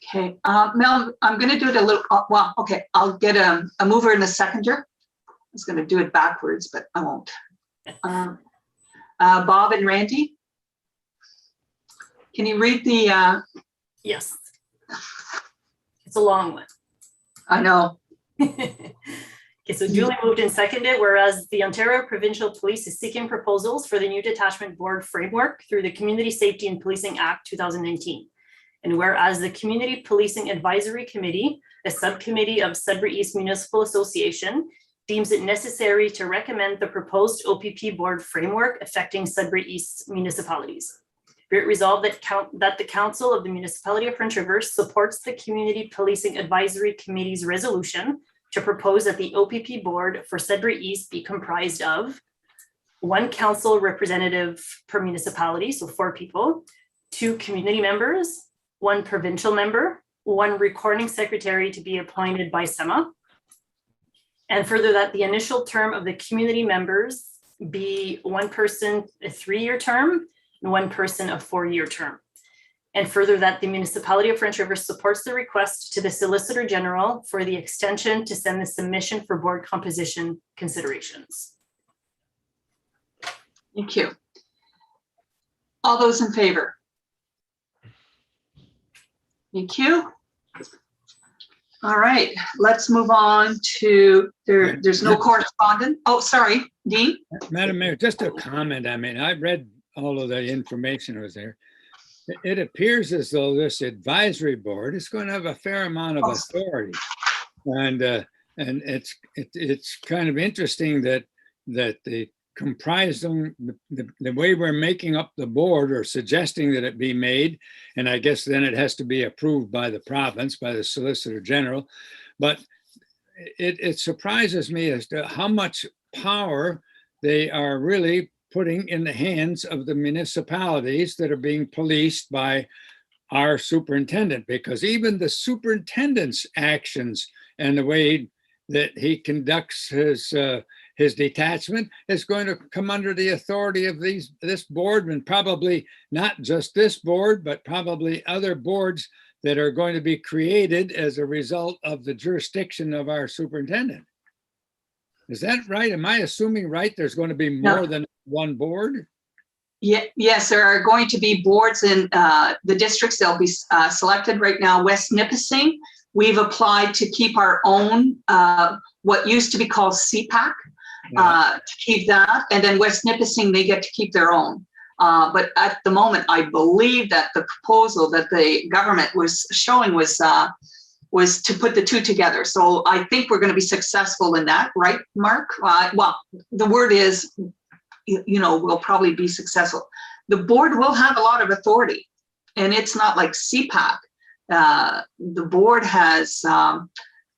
Okay, Mel, I'm going to do it a little, well, okay, I'll get a mover and a seconder. I was going to do it backwards, but I won't. Bob and Randy, can you read the? Yes. It's a long one. I know. Okay, so duly moved and seconded, whereas the Ontario Provincial Police is seeking proposals for the new detachment board framework through the Community Safety and Policing Act 2019. And whereas the Community Policing Advisory Committee, a subcommittee of Sudbury East Municipal Association, deems it necessary to recommend the proposed OPP board framework affecting Sudbury East municipalities. Be it resolved that the Council of the Municipality of Prince Rivers supports the Community Policing Advisory Committee's resolution to propose that the OPP board for Sudbury East be comprised of 1 council representative per municipality, so 4 people, 2 community members, 1 provincial member, 1 recording secretary to be appointed by SEMA, and further that the initial term of the community members be 1 person a 3-year term and 1 person a 4-year term. And further that the municipality of French River supports the request to the Solicitor General for the extension to send the submission for board composition considerations. Thank you. All those in favor? Thank you. All right, let's move on to, there's no correspondent. Oh, sorry, Dean? Madam Mayor, just a comment. I mean, I read all of the information that was there. It appears as though this advisory board is going to have a fair amount of authority. And it's kind of interesting that the comprising, the way we're making up the board or suggesting that it be made, and I guess then it has to be approved by the province, by the Solicitor General. But it surprises me as to how much power they are really putting in the hands of the municipalities that are being policed by our superintendent, because even the superintendent's actions and the way that he conducts his detachment is going to come under the authority of this board, and probably not just this board, but probably other boards that are going to be created as a result of the jurisdiction of our superintendent. Is that right? Am I assuming right? There's going to be more than one board? Yeah, yes, there are going to be boards in the districts. They'll be selected right now. West Nipissing, we've applied to keep our own, what used to be called CPAC, to keep that. And then West Nipissing, they get to keep their own. But at the moment, I believe that the proposal that the government was showing was to put the two together. So I think we're going to be successful in that, right, Mark? Well, the word is, we'll probably be successful. The board will have a lot of authority, and it's not like CPAC. The board has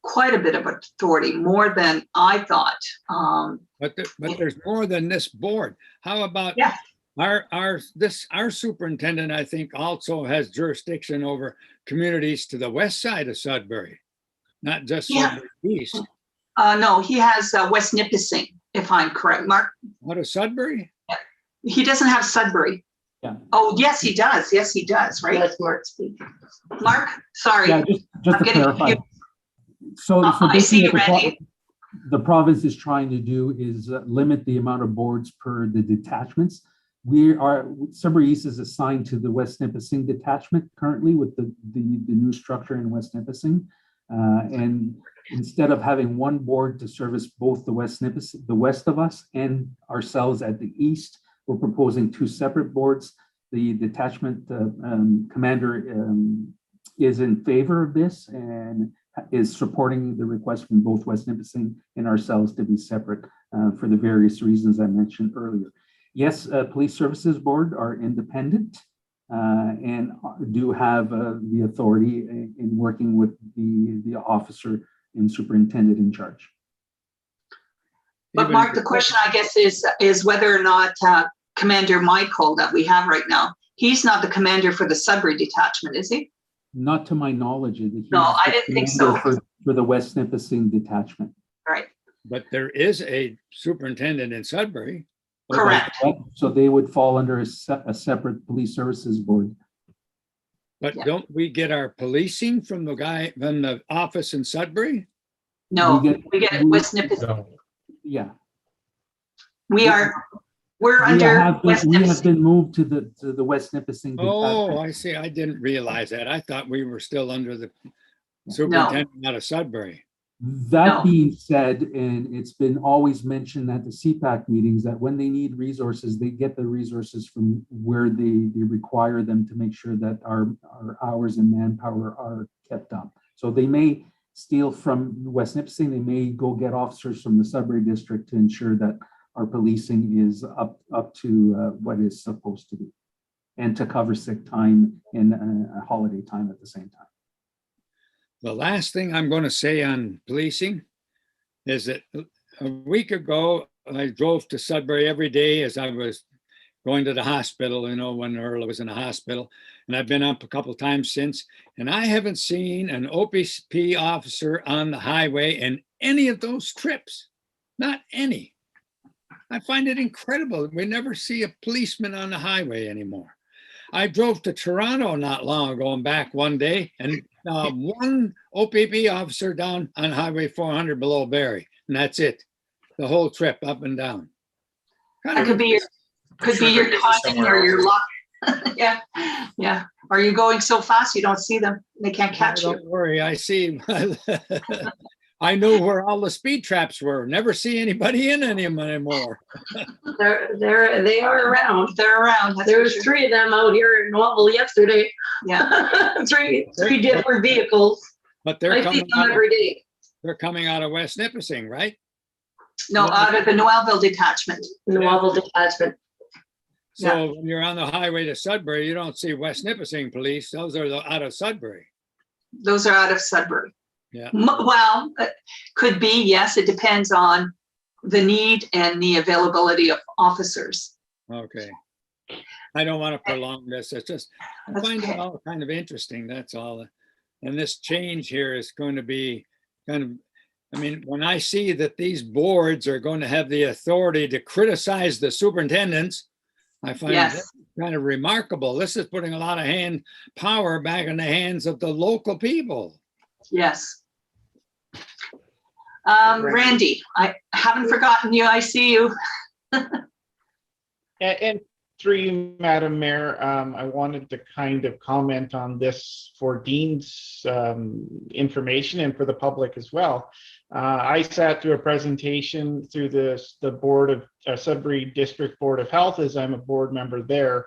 quite a bit of authority, more than I thought. But there's more than this board. How about our superintendent, I think, also has jurisdiction over communities to the west side of Sudbury, not just Sudbury East. No, he has West Nipissing, if I'm correct. Mark? Out of Sudbury? He doesn't have Sudbury. Yeah. Oh, yes, he does. Yes, he does, right? Let's Mark speak. Mark, sorry. Yeah, just to clarify. So I see you, Randy. The province is trying to do is limit the amount of boards per the detachments. Sudbury East is assigned to the West Nipissing detachment currently with the new structure in West Nipissing. And instead of having one board to service both the West Nipissing, the west of us, and ourselves at the east, we're proposing two separate boards. The detachment commander is in favor of this and is supporting the request from both West Nipissing and ourselves to be separate for the various reasons I mentioned earlier. Yes, Police Services Board are independent and do have the authority in working with the officer and superintendent in charge. But Mark, the question I guess is whether or not Commander Michael that we have right now, he's not the commander for the Sudbury detachment, is he? Not to my knowledge. No, I didn't think so. For the West Nipissing detachment. Right. But there is a superintendent in Sudbury. Correct. So they would fall under a separate Police Services Board. But don't we get our policing from the office in Sudbury? No, we get it West Nipissing. Yeah. We're under West Nipissing. We have been moved to the West Nipissing detachment. Oh, I see. I didn't realize that. I thought we were still under the superintendent out of Sudbury. That being said, and it's been always mentioned at the CPAC meetings that when they need resources, they get the resources from where they require them to make sure that our hours and manpower are kept up. So they may steal from West Nipissing, they may go get officers from the Sudbury district to ensure that our policing is up to what is supposed to be, and to cover sick time and holiday time at the same time. The last thing I'm going to say on policing is that a week ago, I drove to Sudbury every day as I was going to the hospital, when Earl was in the hospital, and I've been up a couple times since, and I haven't seen an OPP officer on the highway in any of those trips, not any. I find it incredible. We never see a policeman on the highway anymore. I drove to Toronto not long ago and back one day, and one OPP officer down on Highway 400 below Barrie, and that's it. The whole trip up and down. That could be Could sure be they're your busy timing somewhere or your else. luck. Yeah, yeah. Are you going so fast you don't see them? They can't catch you. Don't worry, I see. I know where all the speed traps were. Never see anybody in any of them anymore. They are around. They're around. That's There for was sure. 3 of them out here in Novel yesterday. Yeah. Three different vehicles. But they're I see coming them out, every day. they're coming out of West Nipissing, right? No, out of the Noelville detachment. Novel detachment. So when you're on the highway to Sudbury, you don't see West Nipissing police. Those are out of Sudbury. Those are out of Sudbury. Yeah. Well, could be, yes. It depends on the need and the availability of officers. Okay. I don't want to prolong this. It's just, I That's find it okay. all kind of interesting, that's all. And this change here is going to be kind of, I mean, when I see that these boards are going to have the authority to criticize the superintendents, I find Yes. that kind of remarkable. This is putting a lot of hand power back in the hands of the local people. Yes. Randy, I haven't forgotten you. I see you. And through you, Madam Mayor, I wanted to kind of comment on this for Dean's information and for the public as well. I sat through a presentation through the Board of Sudbury District Board of Health, as I'm a board member there.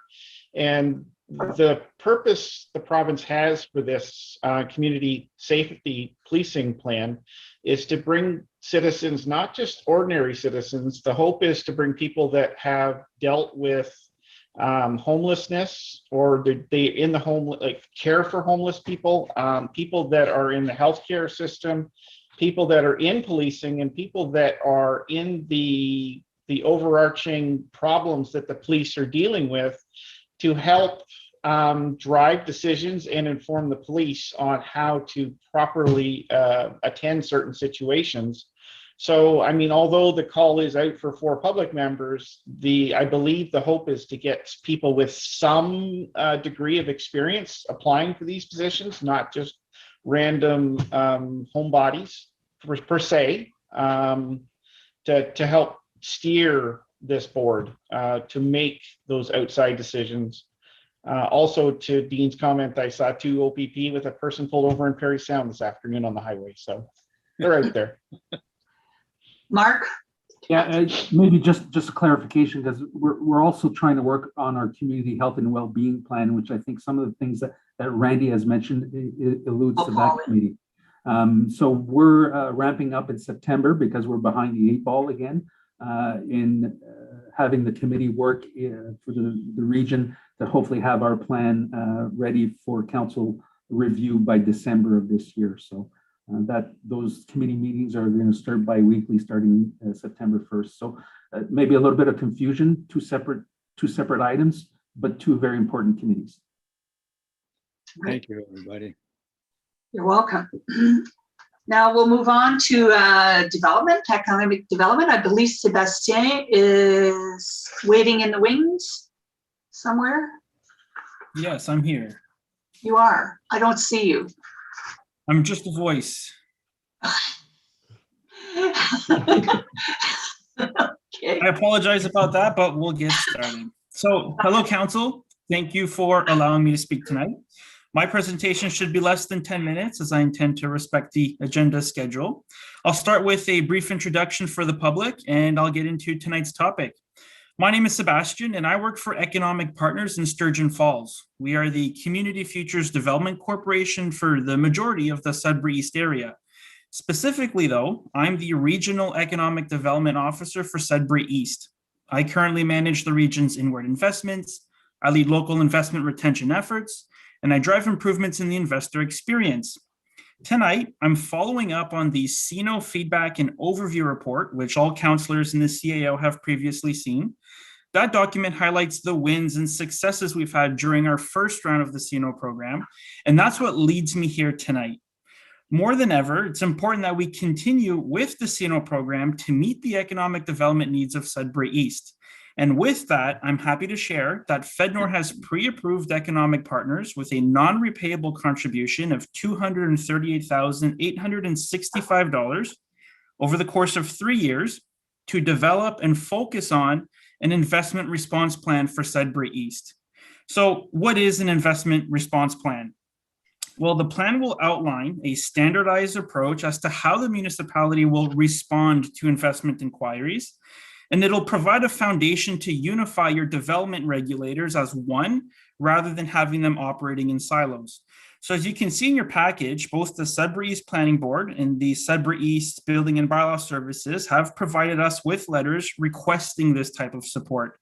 And the purpose the province has for this community safety policing plan is to bring citizens, not just ordinary citizens. The hope is to bring people that have dealt with homelessness, or they in the home, like care for homeless people, people that are in the healthcare system, people that are in policing, and people that are in the overarching problems that the police are dealing with, to help drive decisions and inform the police on how to properly attend certain situations. So, I mean, although the call is out for 4 public members, I believe the hope is to get people with some degree of experience applying for these positions, not just random homebodies per se, to help steer this board to make those outside decisions. Also, to Dean's comment, I saw 2 OPP with a person pulled over in Perry Sound this afternoon on the highway, so they're out there. Mark? Yeah, maybe just a clarification, because we're also trying to work on our community health and well-being plan, which I think some of the things that Randy has mentioned alludes to that committee. So we're ramping up in September because we're behind the 8 ball again in having the committee work for the region to hopefully have our plan ready for council review by December of this year. So that those committee meetings are going to start bi-weekly starting September 1st. So maybe a little bit of confusion, two separate items, but 2 very important committees. Thank you, everybody. You're welcome. Now we'll move on to economic development. I believe Sebastien is waiting in the wings somewhere. Yes, I'm here. You are. I don't see you. I'm just a voice. Okay. I apologize about that, but we'll get started. So, hello, Council. Thank you for allowing me to speak tonight. My presentation should be less than 10 minutes, as I intend to respect the agenda schedule. I'll start with a brief introduction for the public, and I'll get into tonight's topic. My name is Sebastian, and I work for Economic Partners in Sturgeon Falls. We are the Community Futures Development Corporation for the majority of the Sudbury East area. Specifically, though, I'm the Regional Economic Development Officer for Sudbury East. I currently manage the region's inward investments, I lead local investment retention efforts, and I drive improvements in the investor experience. Tonight, I'm following up on the CINO feedback and overview report, which all councillors in the CAO have previously seen. That document highlights the wins and successes we've had during our first round of the CINO program, and that's what leads me here tonight. More than ever, it's important that we continue with the CINO program to meet the economic development needs of Sudbury East. And with that, I'm happy to share that FedNor has pre-approved economic partners with a non-repayable contribution of $238,865 over the course of 3 years to develop and focus on an investment response plan for Sudbury East. So what is an investment response plan? Well, the plan will outline a standardized approach as to how the municipality will respond to investment inquiries, and it'll provide a foundation to unify your development regulators as one, rather than having them operating in silos. So as you can see in your package, both the Sudbury East Planning Board and the Sudbury East Building and Bylaw Services have provided us with letters requesting this type of support.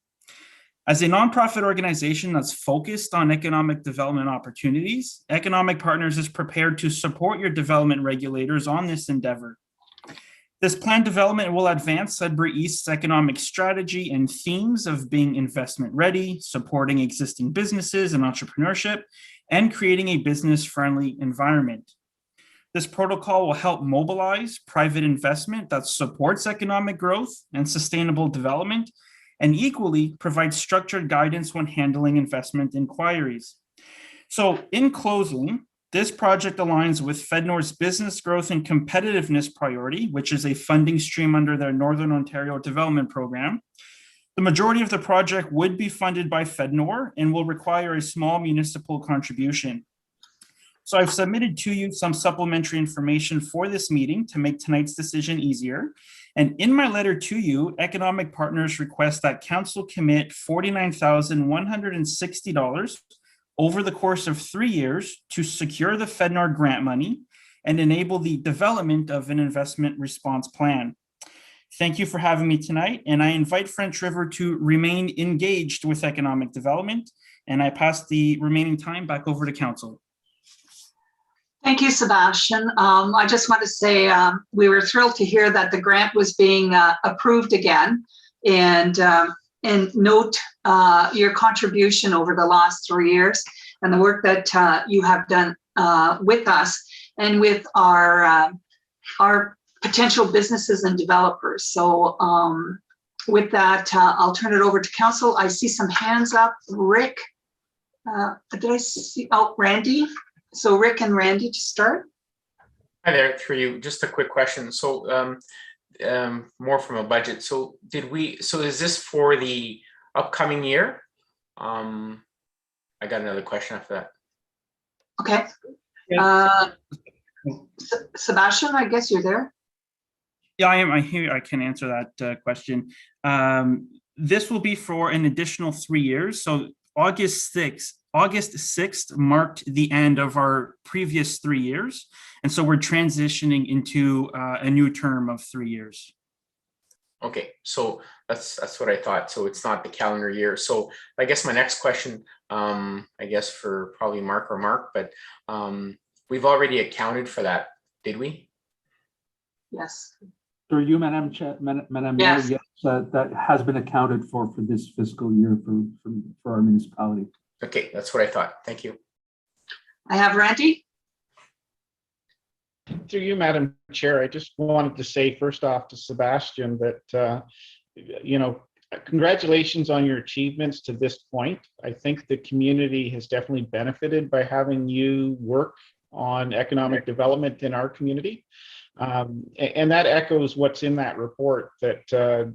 As a nonprofit organization that's focused on economic development opportunities, Economic Partners is prepared to support your development regulators on this endeavor. This plan development will advance Sudbury East's economic strategy and themes of being investment ready, supporting existing businesses and entrepreneurship, and creating a business-friendly environment. This protocol will help mobilize private investment that supports economic growth and sustainable development, and equally provide structured guidance when handling investment inquiries. So in closing, this project aligns with FedNor's business growth and competitiveness priority, which is a funding stream under their Northern Ontario Development Program. The majority of the project would be funded by FedNor and will require a small municipal contribution. So I've submitted to you some supplementary information for this meeting to make tonight's decision easier. And in my letter to you, Economic Partners request that council commit $49,160 over the course of 3 years to secure the FedNor grant money and enable the development of an investment response plan. Thank you for having me tonight, and I invite French River to remain engaged with economic development, and I pass the remaining time back over to council. Thank you, Sebastian. I just want to say we were thrilled to hear that the grant was being approved again, and note your contribution over the last 3 years and the work that you have done with us and with our potential businesses and developers. So with that, I'll turn it over to council. I see some hands up. Rick, did I see? Oh, Randy. So Rick and Randy to start. Hi there, through you. Just a quick question. So more from a budget. So is this for the upcoming year? I got another question after that. Okay. Sebastian, I guess you're there. Yeah, I am. I'm here. I can answer that question. This will be for an additional 3 years. So August 6th marked the end of our previous 3 years. And so we're transitioning into a new term of 3 years. Okay, so that's what I thought. So it's not the calendar year. So I guess my next question, I guess for probably Mark, but we've already accounted for that, did we? Yes. Through you, Madam Chair, Madam Yes. Mayor, yes, that has been accounted for this fiscal year for our municipality. Okay, that's what I thought. Thank you. I have Randy. Through you, Madam Chair, I just wanted to say first off to Sebastian that, congratulations on your achievements to this point. I think the community has definitely benefited by having you work on economic development in our community. And that echoes what's in that report that,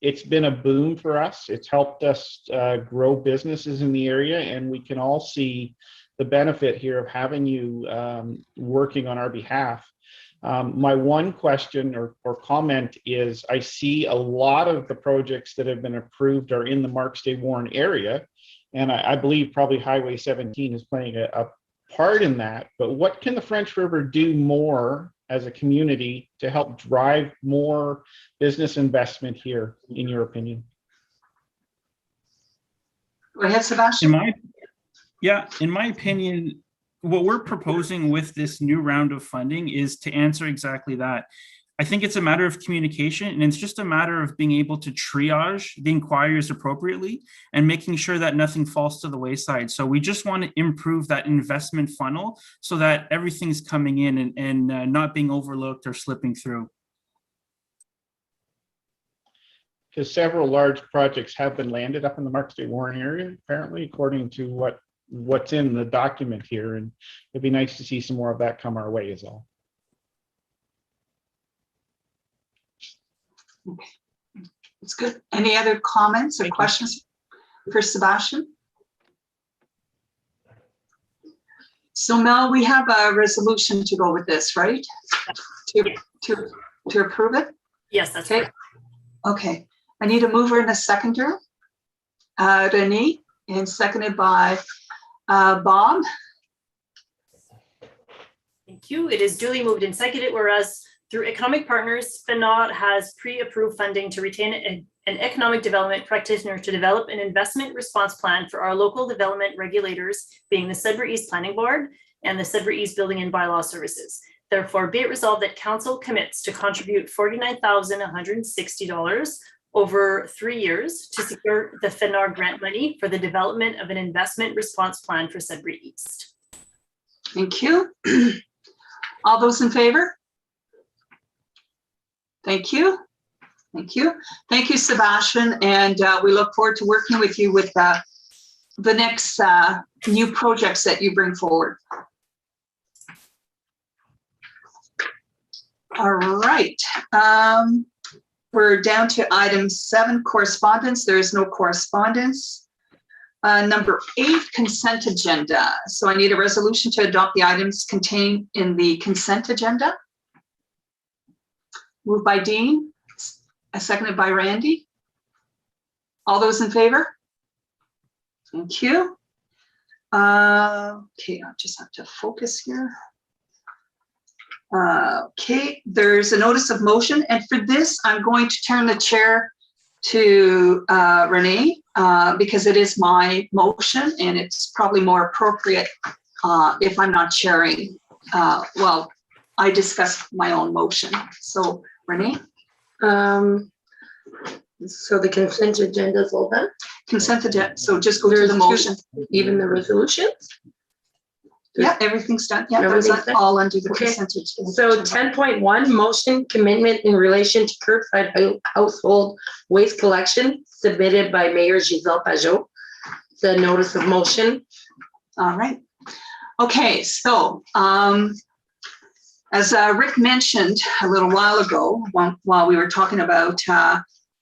it's been a boom for us. It's helped us grow businesses in the area, and we can all see the benefit here of having you working on our behalf. My one question or comment is I see a lot of the projects that have been approved are in the Marks-Day-Warren area, and I believe probably Highway 17 is playing a part in that. But what can the French River do more as a community to help drive more business investment here, in your opinion? Go ahead, Sebastian. In my opinion, what we're proposing with this new round of funding is to answer exactly that. I think it's a matter of communication, and it's just a matter of being able to triage the inquiries appropriately and making sure that nothing falls to the wayside. So we just want to improve that investment funnel so that everything's coming in and not being overlooked or slipping through. Because several large projects have been landed up in the Marks-Day-Warren area, apparently, according to what's in the document here. And it'd be nice to see some more of that come our way is all. It's good. Any other comments or questions for Sebastian? So Mel, we have a resolution to go with this, right? To approve it? Yes, that's Okay. right. Okay, I need a mover and a seconder. Renee, and seconded by Bob. Thank you. It is duly moved and seconded, whereas through Economic Partners, FNOD has pre-approved funding to retain an economic development practitioner to develop an investment response plan for our local development regulators, being the Sudbury East Planning Board and the Sudbury East Building and Bylaw Services. Therefore, be it resolved that council commits to contribute $49,160 over 3 years to secure the FNOD grant money for the development of an investment response plan for Sudbury East. Thank you. All those in favor? Thank you. Thank you. Thank you, Sebastian. And we look forward to working with you with the next new projects that you bring forward. All right. We're down to item 7, correspondence. There is no correspondence. Number 8, consent agenda. So I need a resolution to adopt the items contained in the consent agenda. Moved by Dean, seconded by Randy. All those in favor? Thank you. Okay, I'll just have to focus here. Okay, there's a notice of motion, and for this, I'm going to turn the chair to Renee because it is my motion, and it's probably more appropriate if I'm not chairing. Well, I discussed my own motion. So, Renee? So the consent agenda is all done? Consent agenda, so just go to the motion. Even the resolutions? Yeah, everything's done. Yeah, those Everything's are done? all under the Okay. consent agenda. So 10.1, motion commitment in relation to curbside household waste collection submitted by Mayor Giselle Pajot. The notice of motion. All right. Okay, so as Rick mentioned a little while ago, while we were talking about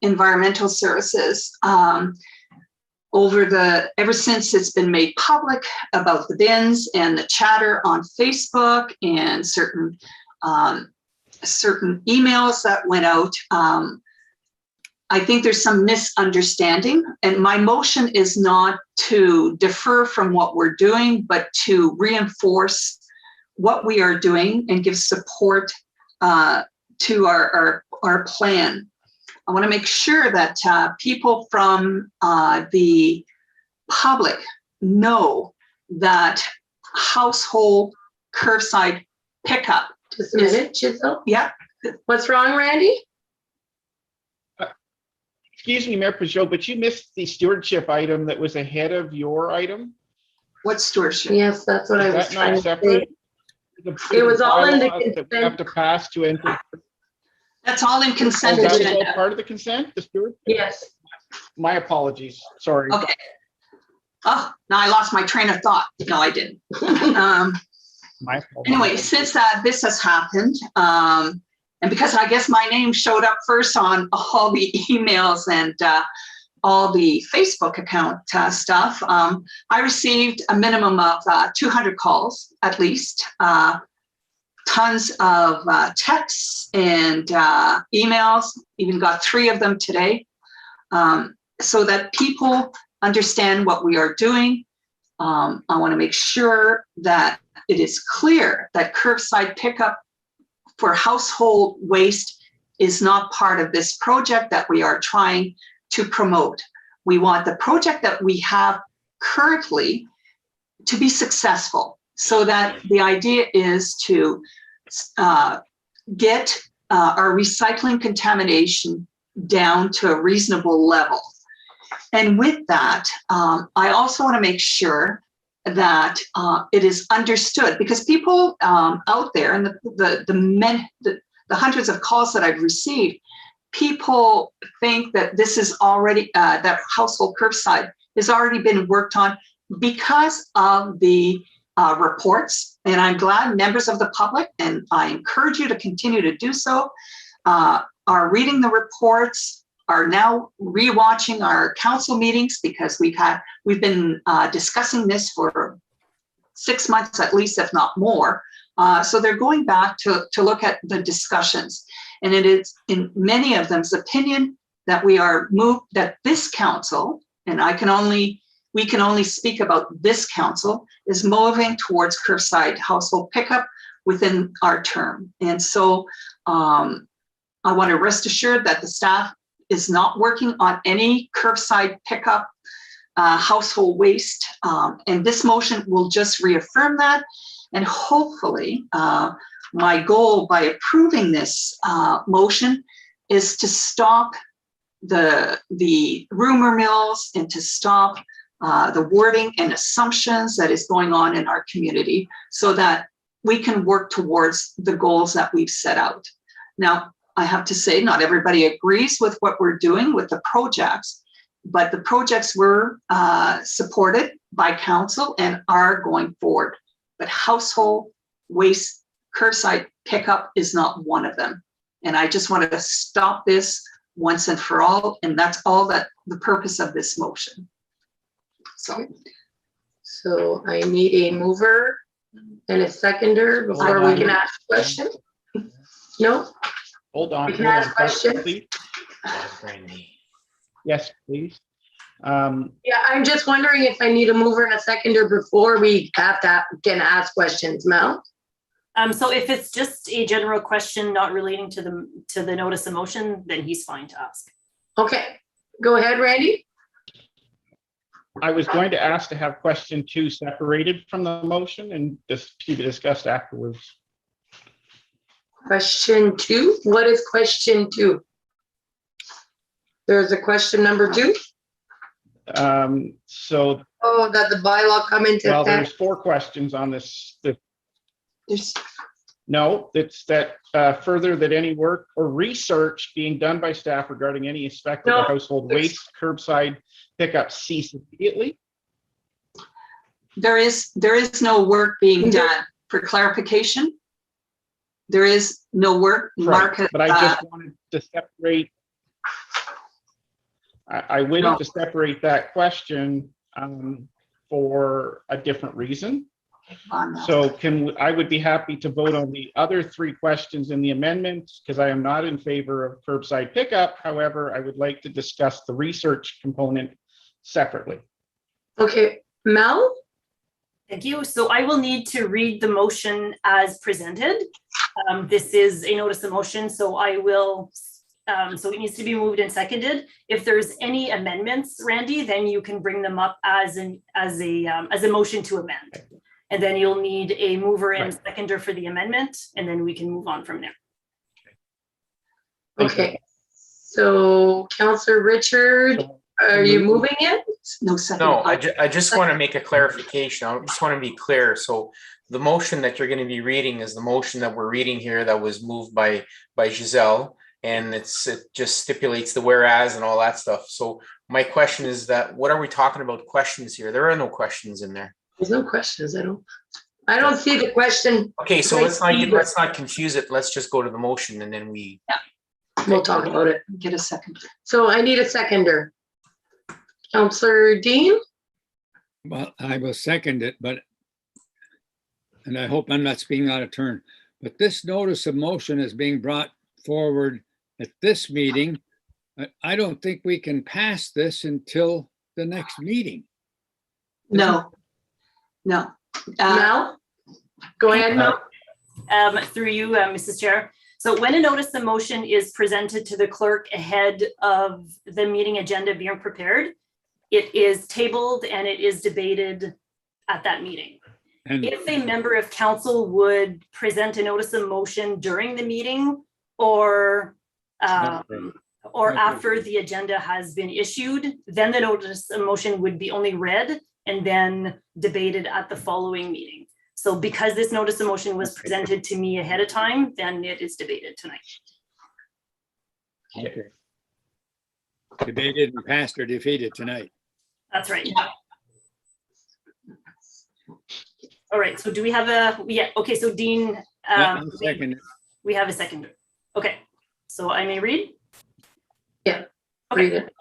environmental services, ever since it's been made public about the bins and the chatter on Facebook and certain emails that went out, I think there's some misunderstanding, and my motion is not to defer from what we're doing, but to reinforce what we are doing and give support to our plan. I want to make sure that people from the public know that household curbside pickup. Just a minute, Giselle. Yeah. What's wrong, Randy? Excuse me, Mayor Pajot, but you missed the stewardship item that was ahead of your item. What stewardship? Yes, that's what I Is was that trying not to say. separate? It was all in the Bylaws that we have to pass to enter. That's all in consent That was agenda. all part of the consent, the stewardship? Yes. My apologies, sorry. Okay. Oh, now I lost my train of thought. No, I didn't. My apologies. Anyway, since this has happened, and because I guess my name showed up first on all the emails and all the Facebook account stuff, I received a minimum of 200 calls at least, tons of texts and emails, even got 3 of them today, so that people understand what we are doing. I want to make sure that it is clear that curbside pickup for household waste is not part of this project that we are trying to promote. We want the project that we have currently to be successful, so that the idea is to get our recycling contamination down to a reasonable level. And with that, I also want to make sure that it is understood, because people out there, and the hundreds of calls that I've received, people think that this is already, that household curbside has already been worked on because of the reports. And I'm glad members of the public, and I encourage you to continue to do so, are reading the reports are now rewatching our council meetings because we've been discussing this for 6 months at least, if not more. So they're going back to look at the discussions. And it is in many of them's opinion that that this council, and we can only speak about this council, is moving towards curbside household pickup within our term. And so I want to rest assured that the staff is not working on any curbside pickup household waste. And this motion will just reaffirm that. And hopefully, my goal by approving this motion is to stop the rumor mills and to stop the wording and assumptions that is going on in our community so that we can work towards the goals that we've set out. Now, I have to say, not everybody agrees with what we're doing with the projects, but the projects were supported by council and are going forward. But household waste curbside pickup is not one of them. And I just wanted to stop this once and for all. And that's all that the purpose of this motion. So I need a mover and a seconder before we can ask a question. No? Hold on. We can ask questions. Yes, please. Yeah, I'm just wondering if I need a mover and a seconder before we can ask questions, Mel. So if it's just a general question not relating to the notice of motion, then he's fine to ask. Okay, go ahead, Randy. I was going to ask to have question 2 separated from the motion and just to be discussed afterwards. Question 2, what is question 2? There's a question number 2? So. Oh, that the bylaw come into Well, effect? there's 4 questions on this. There's No, it's that further that any work or research being done by staff regarding any aspect of the household waste curbside pickup cease immediately. there is no work being done. For clarification, there is no work. Right. But I just wanted to separate. I wanted to separate that question for a different reason. So I would be happy to vote on the other 3 questions in the amendment because I am not in favor of curbside pickup. However, I would like to discuss the research component separately. Okay, Mel? Thank you. So I will need to read the motion as presented. This is a notice of motion, so I will, so it needs to be moved and seconded. If there's any amendments, Randy, then you can bring them up as a motion to amend. And then you'll need a mover and seconder for the amendment, and then we can move on from there. Okay, so Councillor Richard, are you moving it? No second. No, I just want to make a clarification. I just want to be clear. So the motion that you're going to be reading is the motion that we're reading here that was moved by Giselle, and it just stipulates the whereas and all that stuff. So my question is that what are we talking about questions here? There are no questions in there. There's no questions. I don't see the question. Okay, so let's not confuse it. Let's just go to the motion and then we'll talk about it. Get a second. So I need a seconder. Councillor Dean? Well, I will second it, and I hope I'm not speaking out of turn, but this notice of motion is being brought forward at this meeting. I don't think we can pass this until the next meeting. No. Mel? Go ahead, Mel. Through you, Mrs. Chair. So when a notice of motion is presented to the clerk ahead of the meeting agenda being prepared, it is tabled and it is debated at that meeting. And if a member of council would present a notice of motion during the meeting or after the agenda has been issued, then the notice of motion would be only read and then debated at the following meeting. So because this notice of motion was presented to me ahead of time, then it is debated tonight. okay. Debated and passed or defeated tonight. That's right. Yeah. All right, so do we have okay, so Dean, Second. we have a seconder. Okay, so I may read? Yeah. Read it.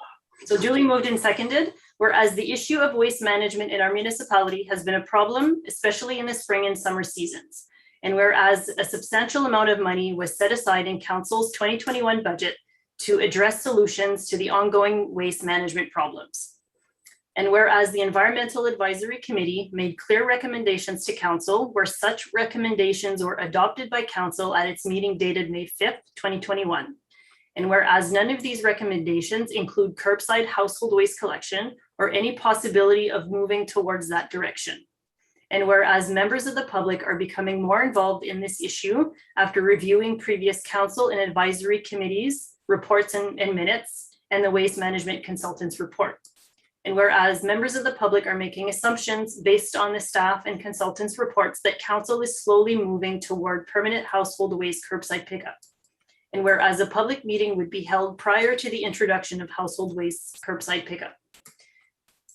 So duly moved and seconded, whereas the issue of waste management in our municipality has been a problem, especially in the spring and summer seasons. And whereas a substantial amount of money was set aside in council's 2021 budget to address solutions to the ongoing waste management problems. And whereas the Environmental Advisory Committee made clear recommendations to council, where such recommendations were adopted by council at its meeting dated May 5th, 2021. And whereas none of these recommendations include curbside household waste collection or any possibility of moving towards that direction. And whereas members of the public are becoming more involved in this issue after reviewing previous council and advisory committees, reports and minutes, and the waste management consultants report. And whereas members of the public are making assumptions based on the staff and consultants' reports that council is slowly moving toward permanent household waste curbside pickup. And whereas a public meeting would be held prior to the introduction of household waste curbside pickup.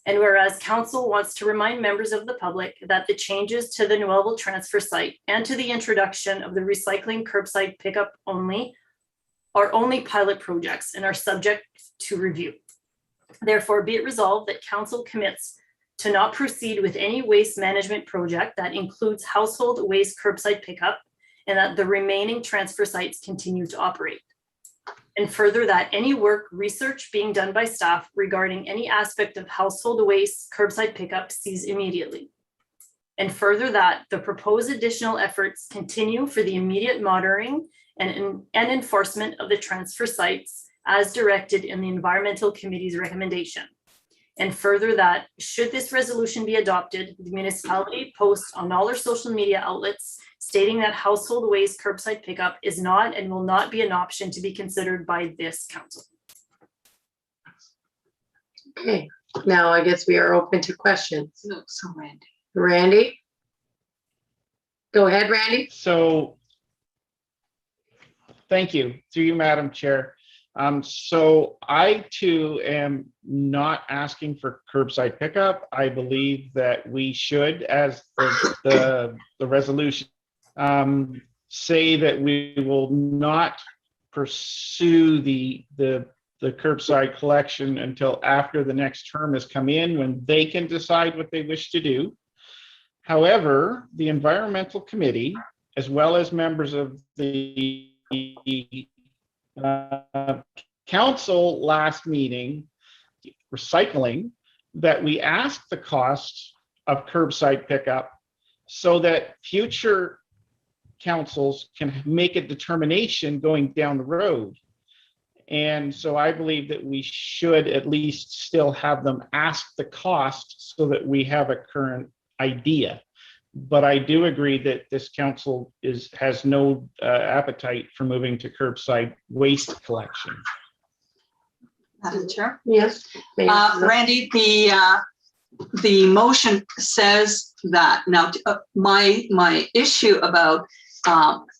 And whereas council wants to remind members of the public that the changes to the Nouvelle transfer site and to the introduction of the recycling curbside pickup are only pilot projects and are subject to review. Therefore, be it resolved that council commits to not proceed with any waste management project that includes household waste curbside pickup, and that the remaining transfer sites continue to operate. And further, that any work research being done by staff regarding any aspect of household waste curbside pickup cease immediately. And further, that the proposed additional efforts continue for the immediate monitoring and enforcement of the transfer sites as directed in the Environmental Committee's recommendation. And further, that should this resolution be adopted, the municipality posts on all our social media outlets stating that household waste curbside pickup is not and will not be an option to be considered by this council. Okay, now I guess we are open to questions. So Randy. Randy? Go ahead, Randy. So, thank you. Through you, Madam Chair. So I too am not asking for curbside pickup. I believe that we should, as the resolution say, that we will not pursue the curbside collection until after the next term has come in, when they can decide what they wish to do. However, the Environmental Committee, as well as members of the council last meeting, recycling, that we asked the cost of curbside pickup so that future councils can make a determination going down the road. And so I believe that we should at least still have them ask the cost so that we have a current idea. But I do agree that this council has no appetite for moving to curbside waste collection. Madam Chair? Yes. Randy, the motion says that. Now, my issue about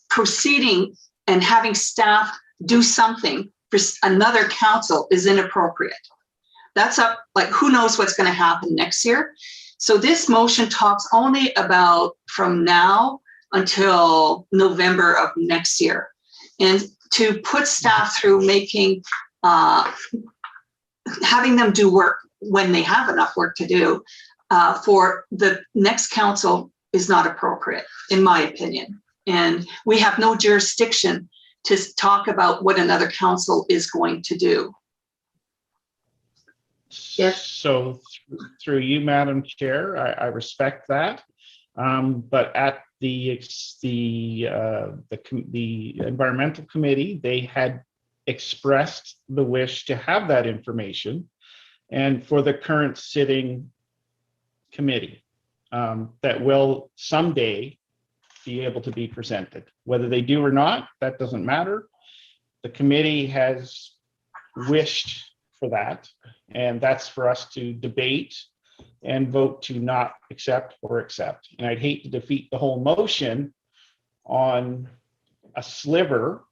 proceeding and having staff do something for another council is inappropriate. That's up, like, who knows what's going to happen next year. So this motion talks only about from now until November of next year. And to put staff through making, having them do work when they have enough work to do for the next council is not appropriate, in my opinion. And we have no jurisdiction to talk about what another council is going to do. Yes. So through you, Madam Chair, I respect that. But at the Environmental Committee, they had expressed the wish to have that information, and for the current sitting committee, that will someday be able to be presented. Whether they do or not, that doesn't matter. The committee has wished for that, and that's for us to debate and vote to not accept or accept. And I'd hate to defeat the whole motion on a sliver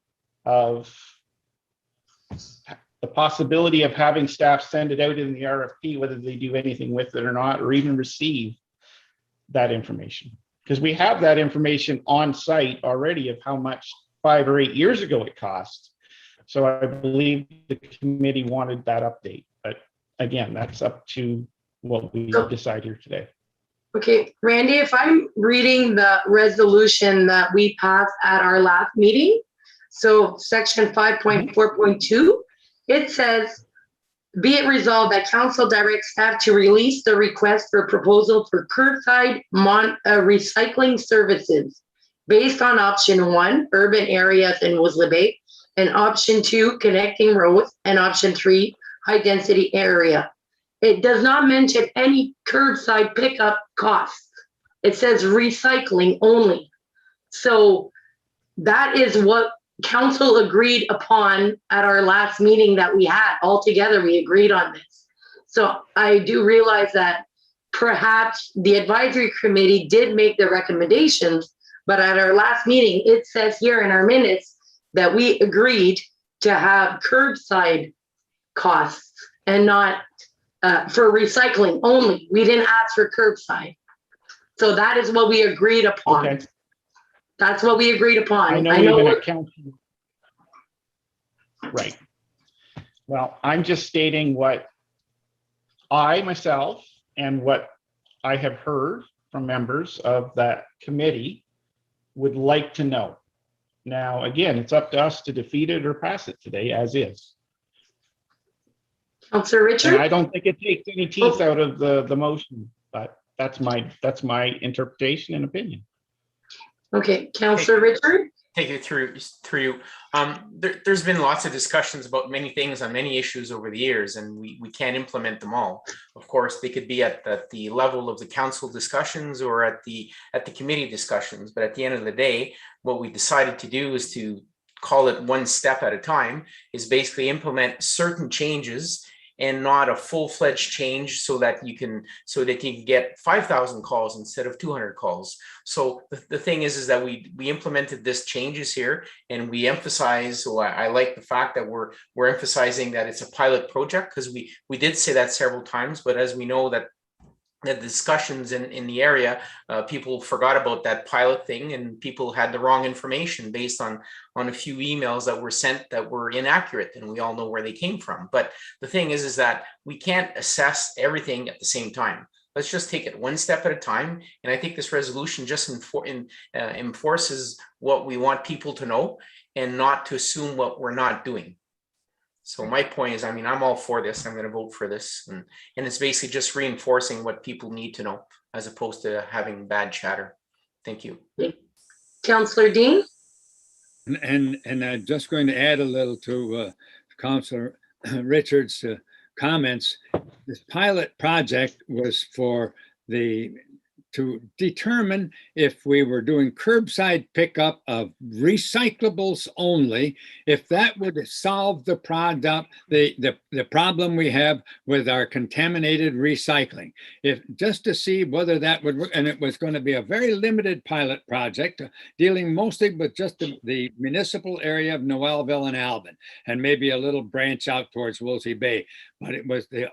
of the possibility of having staff send it out in the RFP, whether they do anything with it or not, or even receive that information. Because we have that information on site already of how much 5 or 8 years ago it cost. So I believe the committee wanted that update, but again, that's up to what we decide here today. Okay, Randy, if I'm reading the resolution that we passed at our last meeting, so section 5.4.2, it says, be it resolved that council directs staff to release the request for proposal for curbside recycling services based on option 1, urban areas in Woodsley Bay, and option 2, connecting roads, and option 3, high density area. It does not mention any curbside pickup costs. It says recycling only. So that is what council agreed upon at our last meeting that we had. All together, we agreed on this. So I do realize that perhaps the advisory committee did make the recommendations, but at our last meeting, it says here in our minutes that we agreed to have curbside costs and not for recycling only. We didn't ask for curbside. So that is what we agreed upon. Okay. That's what we agreed upon. I know even at council. Right. Well, I'm just stating what I myself and what I have heard from members of that committee would like to know. Now, again, it's up to us to defeat it or pass it today as is. Councillor Richard? And I don't think it takes any teeth out of the motion, but that's my interpretation and opinion. Okay, Councillor Richard? Take it through you. There's been lots of discussions about many things on many issues over the years, and we can't implement them all. Of course, they could be at the level of the council discussions or at the committee discussions. But at the end of the day, what we decided to do is to call it one step at a time, is basically implement certain changes and not a full-fledged change so that you can get 5,000 calls instead of 200 calls. So the thing is that we implemented this changes here, and we emphasize, so I like the fact that we're emphasizing that it's a pilot project, because we did say that several times, but as we know that the discussions in the area, people forgot about that pilot thing, and people had the wrong information based on a few emails that were sent that were inaccurate, and we all know where they came from. But the thing is that we can't assess everything at the same time. Let's just take it one step at a time. And I think this resolution just enforces what we want people to know and not to assume what we're not doing. So my point is, I mean, I'm all for this. I'm going to vote for this. And it's basically just reinforcing what people need to know as opposed to having bad chatter. Thank you. Councillor Dean? And I'm just going to add a little to Councillor Richard's comments. This pilot project was for to determine if we were doing curbside pickup of recyclables only, if that would solve the problem we have with our contaminated recycling. If just to see whether that would work, and it was going to be a very limited pilot project, dealing mostly with just the municipal area of Noelville and Alvin, and maybe a little branch out towards Woolsey Bay. But it was the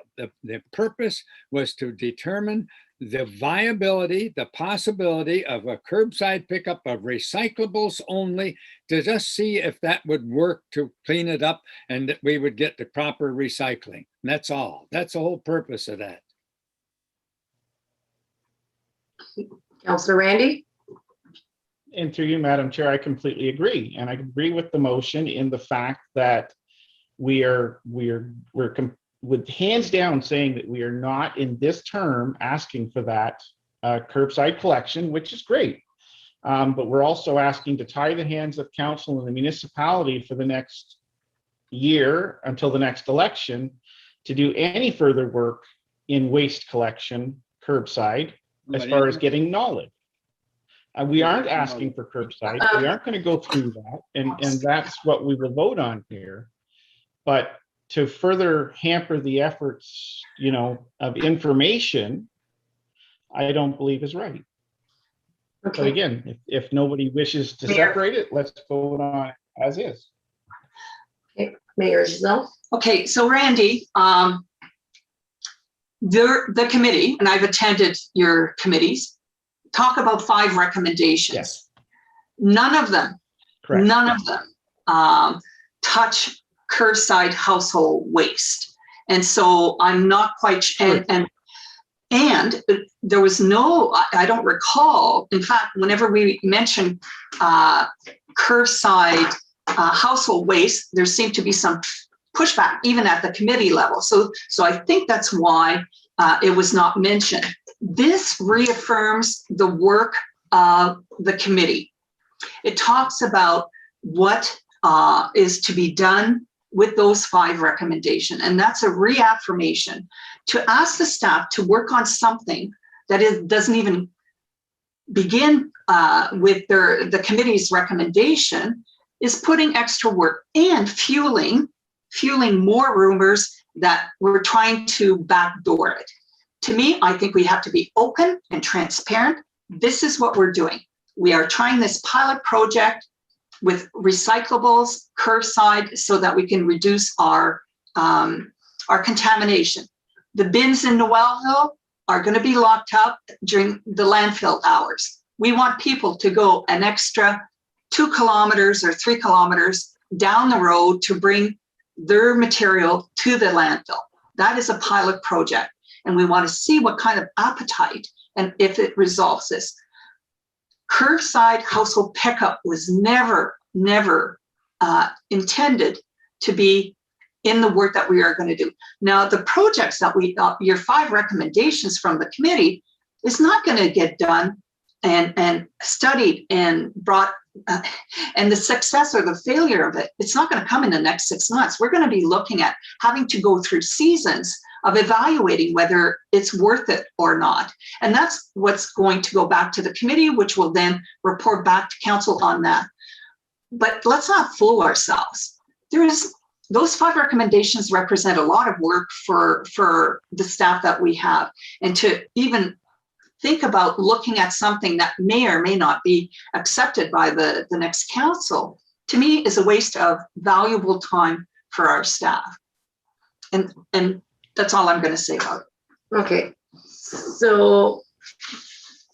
purpose was to determine the viability, the possibility of a curbside pickup of recyclables only, to just see if that would work to clean it up and that we would get the proper recycling. And that's all. That's the whole purpose of that. Councillor Randy? And through you, Madam Chair, I completely agree. And I agree with the motion in the fact that we're with hands down saying that we are not in this term asking for that curbside collection, which is great. But we're also asking to tie the hands of council and the municipality for the next year until the next election to do any further work in waste collection curbside as far as getting knowledge. We aren't asking for curbside. We aren't going to go through that. And that's what we will vote on here. But to further hamper the efforts, of information, I don't believe is right. Okay. But again, if nobody wishes to separate it, let's vote on it as is. Okay, Mayor Giselle. Okay, so Randy, the committee, and I've attended your committees, talk about 5 recommendations. Yes. None of them, correct, none of them touch curbside household waste. And so I'm not quite, and there was no, I don't recall, in fact, whenever we mentioned curbside household waste, there seemed to be some pushback even at the committee level. So I think that's why it was not mentioned. This reaffirms the work of the committee. It talks about what is to be done with those 5 recommendations. And that's a reaffirmation to ask the staff to work on something that doesn't even begin with the committee's recommendation, is putting extra work and fueling more rumors that we're trying to backdoor it. To me, I think we have to be open and transparent. This is what we're doing. We are trying this pilot project with recyclables, curbside, so that we can reduce our contamination. The bins in Noelville are going to be locked up during the landfill hours. We want people to go an extra 2 kilometers or 3 kilometers down the road to bring their material to the landfill. That is a pilot project. And we want to see what kind of appetite and if it resolves this. Curbside household pickup was never intended to be in the work that we are going to do. Now, the projects that your 5 recommendations from the committee is not going to get done and studied and brought, and the success or the failure of it, it's not going to come in the next 6 months. We're going to be looking at having to go through seasons of evaluating whether it's worth it or not. And that's what's going to go back to the committee, which will then report back to council on that. But let's not fool ourselves. Those 5 recommendations represent a lot of work for the staff that we have. And to even think about looking at something that may or may not be accepted by the next council, to me, is a waste of valuable time for our staff. And that's all I'm going to say about it. Okay, so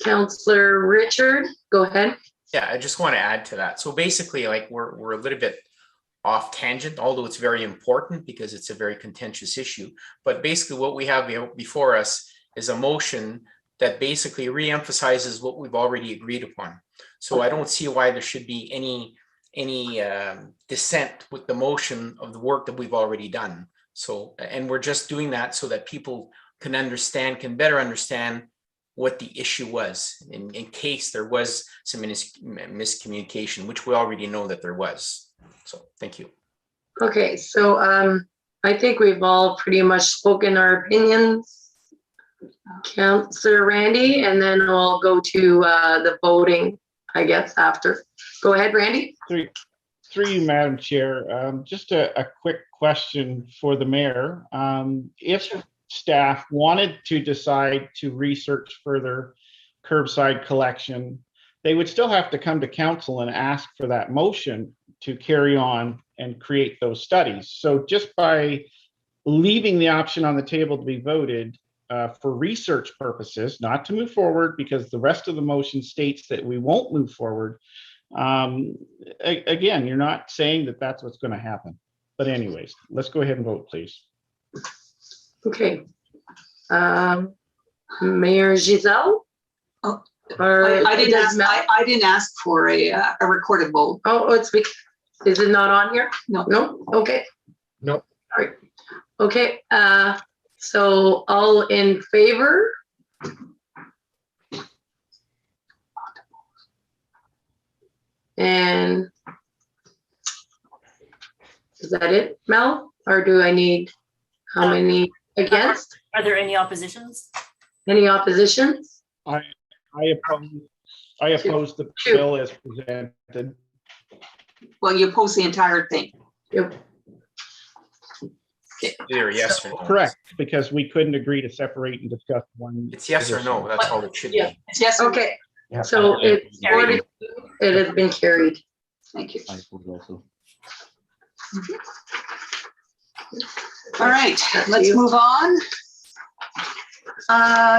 Councillor Richard, go ahead. Yeah, I just want to add to that. So basically, like we're a little bit off tangent, although it's very important because it's a very contentious issue. But basically what we have before us is a motion that basically reemphasizes what we've already agreed upon. So I don't see why there should be any dissent with the motion of the work that we've already done. So, and we're just doing that so that people can better understand what the issue was in case there was some miscommunication, which we already know that there was. So thank you. Okay, so I think we've all pretty much spoken our opinions. Councillor Randy, and then I'll go to the voting, I guess, after. Go ahead, Randy. Through you, Madam Chair, just a quick question for the mayor. If staff wanted to decide to research further curbside collection, they would still have to come to council and ask for that motion to carry on and create those studies. So just by leaving the option on the table to be voted for research purposes, not to move forward, because the rest of the motion states that we won't move forward. Again, you're not saying that that's what's going to happen. But anyways, let's go ahead and vote, please. Okay. Mayor Giselle? Oh, I didn't ask for a recorded vote. Oh, is it not on here? No. No? Okay. No. All right. Okay. So all in favor? And is that it, Mel? Or do I need how many against? Are there any oppositions? Any oppositions? I oppose the bill as presented. Well, you oppose the entire thing. Yep. Either yes or no. Correct, because we couldn't agree to separate and discuss one. It's yes or no. That's all it should be. It's yes or no. Okay. So it's carried. It has been carried. Thank you. I vote also. All right, let's move on.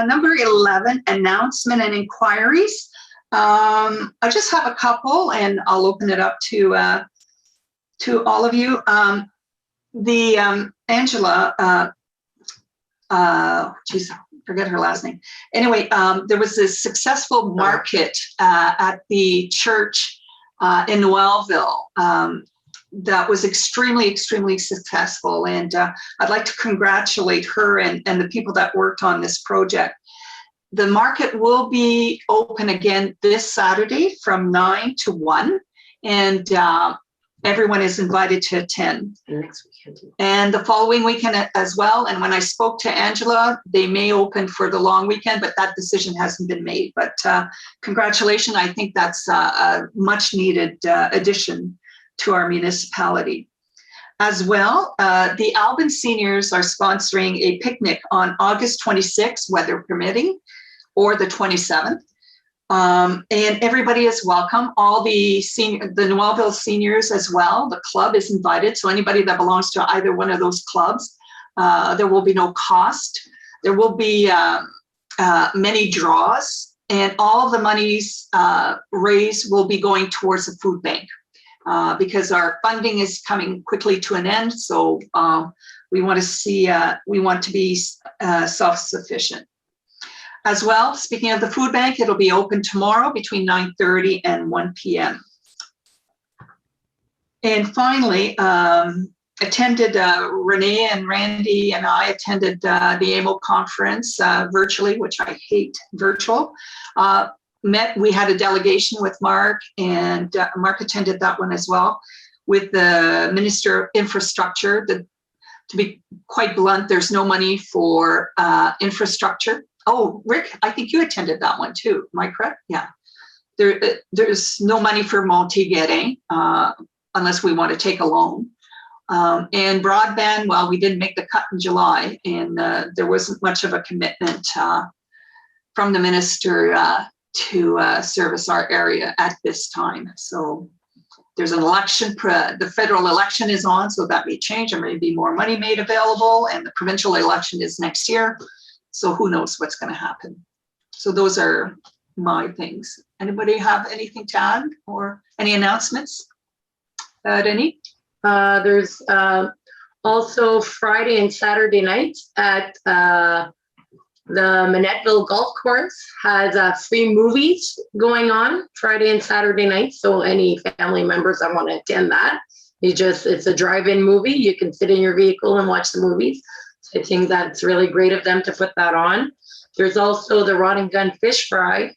Number 11, announcement and inquiries. I just have a couple, and I'll open it up to all of you. the Angela, geez, forget her last name. Anyway, there was this successful market at the church in Noelville that was extremely, extremely successful. And I'd like to congratulate her and the people that worked on this project. The market will be open again this Saturday from 9 to 1. And everyone is invited to attend. Next weekend. And the following weekend as well. And when I spoke to Angela, they may open for the long weekend, but that decision hasn't been made. But congratulations, I think that's a much needed addition to our municipality. As well, the Alban seniors are sponsoring a picnic on August 26th, weather permitting, or the 27th. And everybody is welcome. All the Noelville seniors as well. The club is invited. So anybody that belongs to either one of those clubs, there will be no cost. There will be many draws, and all the monies raised will be going towards the food bank because our funding is coming quickly to an end. So we want to be self-sufficient. As well, speaking of the food bank, it'll be open tomorrow between 9:30 and 1 p.m. And finally, attended Renee and Randy and I attended the AMO conference virtually, which I hate virtual. We had a delegation with Mark, and Mark attended that one as well, with the Minister of Infrastructure. To be quite blunt, there's no money for infrastructure. Oh, Rick, I think you attended that one too. Am I correct? Yeah. There's no money for Montigere unless we want to take a loan. And broadband, well, we didn't make the cut in July, and there wasn't much of a commitment from the minister to service our area at this time. So there's an election, the federal election is on, so that may change. There may be more money made available, and the provincial election is next year. So who knows what's going to happen. So those are my things. Anybody have anything to add or any announcements? Denny? There's also Friday and Saturday nights at the Manettville Golf Course has free movies going on Friday and Saturday nights. So any family members that want to attend that, it's a drive-in movie. You can sit in your vehicle and watch the movies. I think that's really great of them to put that on. There's also the Rod and Gun Fish Fry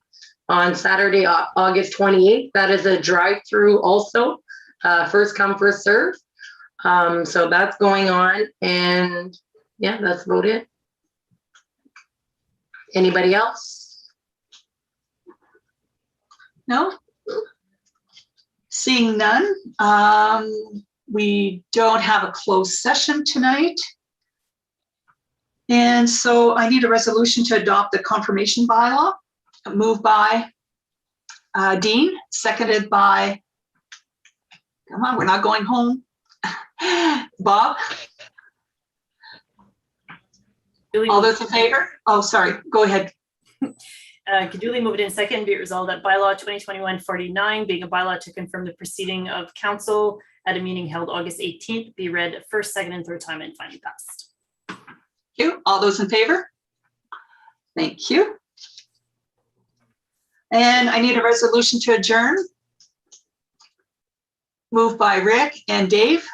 on Saturday, August 28th. That is a drive-through also, first come, first serve. So that's going on, and yeah, that's about it. Anybody else? No? Seeing none, we don't have a closed session tonight. And so I need a resolution to adopt the confirmation bylaw, moved by Dean, seconded by, come on, we're not going home. Bob? All those in favor? Oh, sorry, go ahead. Duly moved in second, be it resolved that bylaw 2021-49, being a bylaw to confirm the proceeding of council at a meeting held August 18th, be read first, second, and third time and finally passed. Thank you. All those in favor? Thank you. And I need a resolution to adjourn. Moved by Rick and Dave.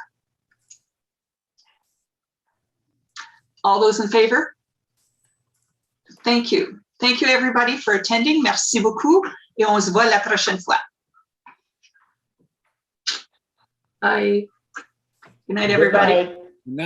All those in favor? Thank you. Thank you everybody for attending. Merci beaucoup. Et on se voit la prochaine fois. Bye. Good night, everybody. Good night.